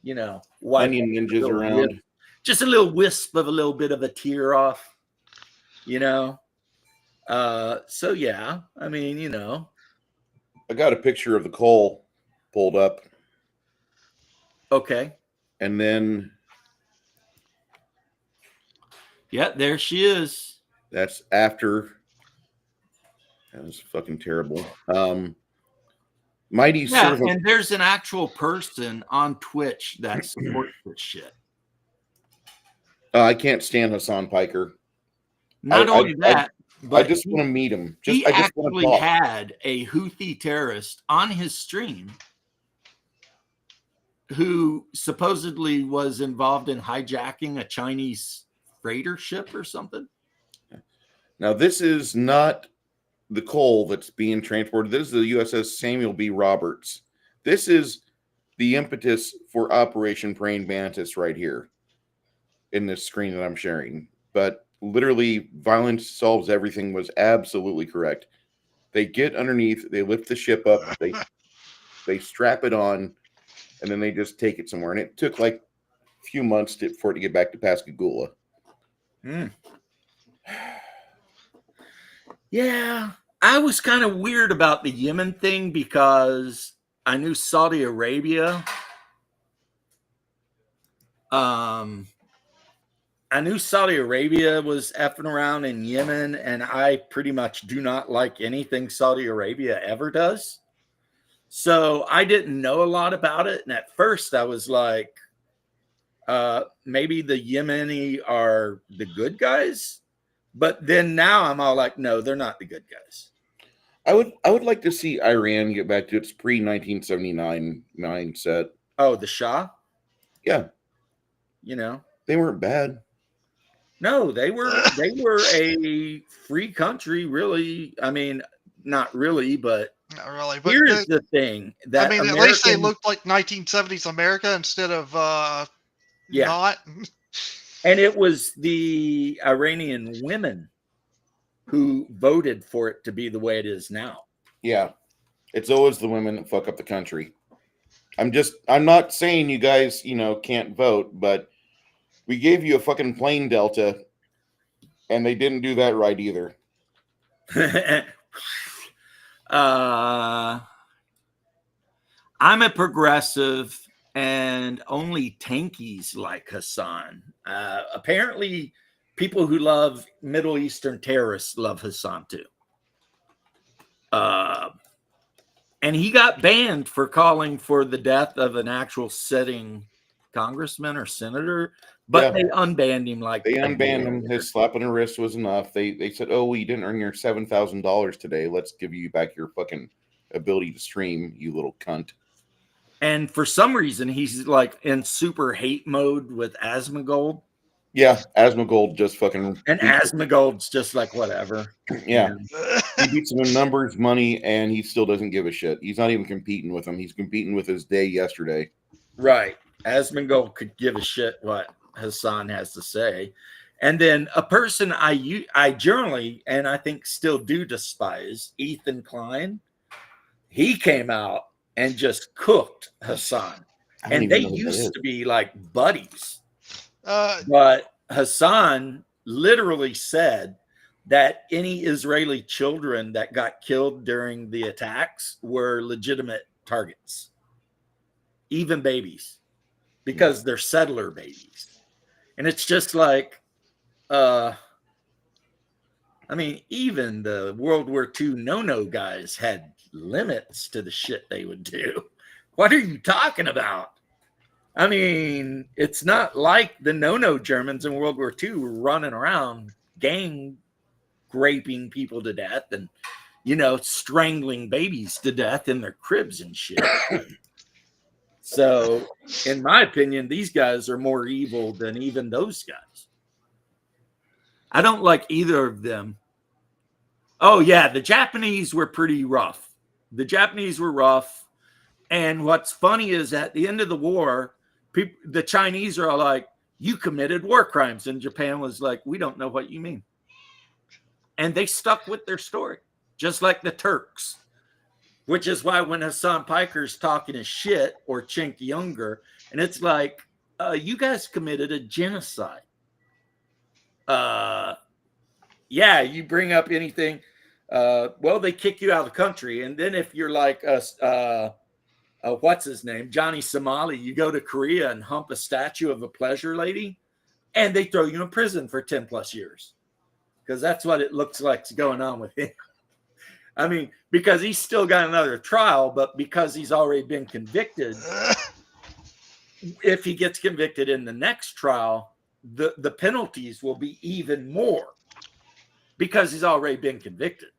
wipe Onion ninjas little around. wisp, just a little wisp of a little bit of a tear off, So yeah, I mean, I got a picture of the coal pulled up, okay. and then Yeah, there she is. that's after. That was fucking terrible. Mighty Yeah, servant. and there's an actual person on Twitch that supports this shit. I can't stand Hassan Piker. Not only that, I but just want to meet him. he I just want actually to talk. had a Houthi terrorist on his stream who supposedly was involved in hijacking a Chinese freighter ship or something. Now, this is not the coal that's being transported. This is the USS Samuel B. Roberts. This is the impetus for Operation Praying Mantis right here in this screen that I'm sharing. But literally, violence solves everything was absolutely correct. They get underneath, they lift the ship up, They strap it on, and then they just take it somewhere. And it took like a few months for it to get back to Pascagoula. Yeah, I was kind of weird about the Yemen thing because I knew Saudi Arabia. I knew Saudi Arabia was effing around in Yemen, and I pretty much do not like anything Saudi Arabia ever does. So I didn't know a lot about it. And at first I was like, maybe the Yemeni are the good guys. But then now I'm all like, no, they're not the good guys. I would like to see Iran get back to its pre-1979 mindset. Oh, the Shah? Yeah. You know. They weren't bad. No, they were a free country, really. I mean, not really, but Not really. But here's the thing that I mean, at least they looked like 1970s America instead of not. And it was the Iranian women who voted for it to be the way it is now. Yeah. It's always the women that fuck up the country. I'm not saying you guys, can't vote, but we gave you a fucking plane delta and they didn't do that right either. I'm a progressive and only tankies like Hassan. Apparently people who love Middle Eastern terrorists love Hassan too. And he got banned for calling for the death of an actual sitting congressman or senator, but they unbanned him. They unbanned him. His slap on the wrist was enough. They said, "Oh, well, you didn't earn your $7,000 today. Let's give you back your fucking ability to stream, you little cunt." And for some reason, he's like in super hate mode with Asmongold. Yeah, Asmongold just fucking. And Asmongold's just like whatever. Yeah. He beats him in numbers, money, and he still doesn't give a shit. He's not even competing with him. He's competing with his day yesterday. Right. Asmongold could give a shit what Hassan has to say. And then a person I generally, and I think still do despise, Ethan Klein. He came out and just cooked Hassan. And they used to be like buddies. But Hassan literally said that any Israeli children that got killed during the attacks were legitimate targets, even babies, because they're settler babies. And it's just like, I mean, even the World War II no-no guys had limits to the shit they would do. What are you talking about? I mean, it's not like the no-no Germans in World War II were running around gang raping people to death and, strangling babies to death in their cribs and shit. So, in my opinion, these guys are more evil than even those guys. I don't like either of them. Oh, yeah, the Japanese were pretty rough. The Japanese were rough. And what's funny is at the end of the war, the Chinese are all like, you committed war crimes. And Japan was like, we don't know what you mean. And they stuck with their story, just like the Turks, which is why when Hassan Piker's talking his shit or Cenk Uygur, and it's like, you guys committed a genocide. Yeah, you bring up anything. Well, they kick you out of the country. And then if you're like what's his name? Johnny Somali, you go to Korea and hump a statue of a pleasure lady and they throw you in prison for 10 plus years. Because that's what it looks like's going on with him. I mean, because he's still got another trial, but because he's already been convicted, if he gets convicted in the next trial, the penalties will be even more because he's already been convicted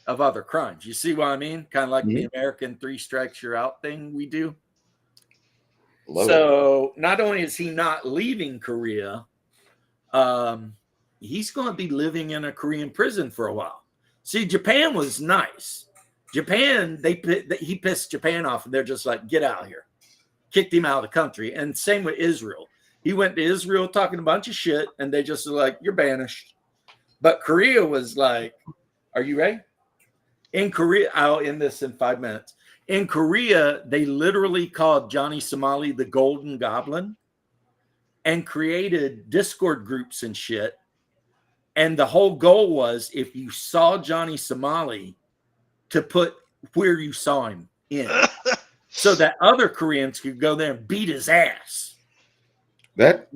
of other crimes. You see what I mean? Kind of like the American 3 strikes you're out thing we do. So not only is he not leaving Korea, he's going to be living in a Korean prison for a while. See, Japan was nice. Japan, he pissed Japan off, and they're just like, get out of here. Kicked him out of the country. And same with Israel. He went to Israel talking a bunch of shit, and they just were like, you're banished. But Korea was like, are you ready? In Korea, I'll end this in 5 minutes. In Korea, they literally called Johnny Somali the Golden Goblin and created Discord groups and shit. And the whole goal was if you saw Johnny Somali, to put where you saw him in so that other Koreans could go there and beat his ass. That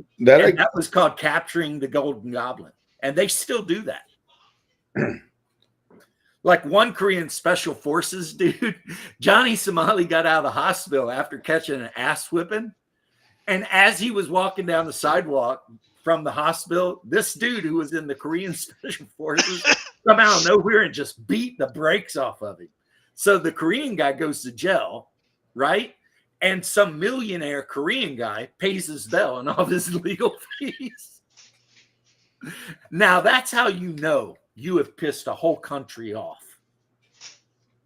was called capturing the Golden Goblin. And they still do that. Like one Korean special forces dude, Johnny Somali got out of the hospital after catching an ass whipping. And as he was walking down the sidewalk from the hospital, this dude who was in the Korean special forces come out of nowhere and just beat the brakes off of him. So the Korean guy goes to jail, right? And some millionaire Korean guy pays his bail and all of his legal fees. Now that's how you know you have pissed a whole country off.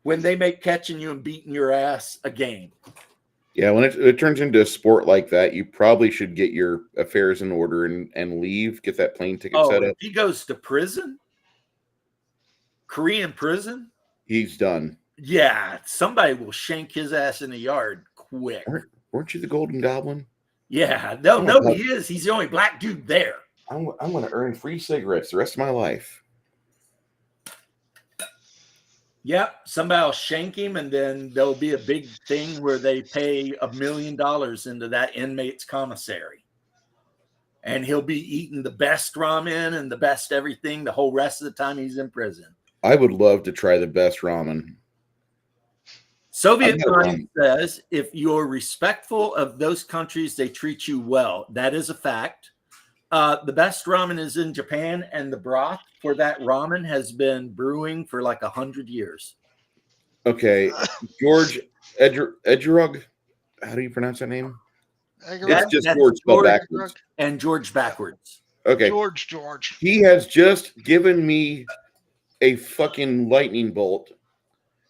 When they make catching you and beating your ass a game. Yeah, when it turns into a sport like that, you probably should get your affairs in order and leave, get that plane ticket set up. If he goes to prison, Korean prison, he's done. Yeah, somebody will shank his ass in the yard quick. Weren't you the Golden Goblin? Yeah, no, he is. He's the only black dude there. I'm going to earn free cigarettes the rest of my life. Yep, somebody will shank him, and then there'll be a big thing where they pay $1 million into that inmate's commissary. And he'll be eating the best ramen and the best everything the whole rest of the time he's in prison. I would love to try the best ramen. Soviet Mind says if you're respectful of those countries, they treat you well. That is a fact. The best ramen is in Japan, and the broth for that ramen has been brewing for like 100 years. Okay, George Edgerug. How do you pronounce that name? It's just George spelled backwards. And George backwards. Okay. George. He has just given me a fucking lightning bolt.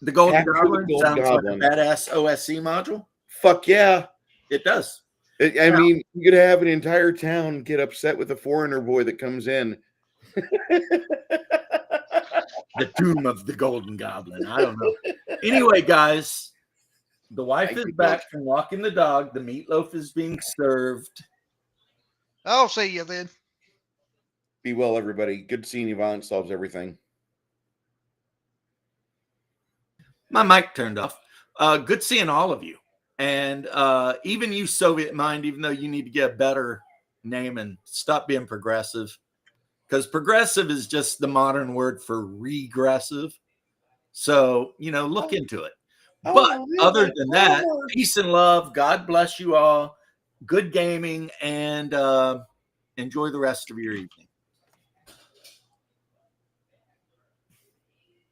The Golden Goblin sounds like a badass OSC module. Fuck yeah. It does. I mean, you could have an entire town get upset with a foreigner boy that comes in. The tomb of the Golden Goblin. I don't know. Anyway, guys, the wife is back from walking the dog. The meatloaf is being served. I'll see you then. Be well, everybody. Good seeing you. Violence solves everything. My mic turned off. Good seeing all of you. And even you, Soviet Mind, even though you need to get a better name and stop being progressive. Because progressive is just the modern word for regressive. So, look into it. But other than that, peace and love. God bless you all. Good gaming, and enjoy the rest of your evening.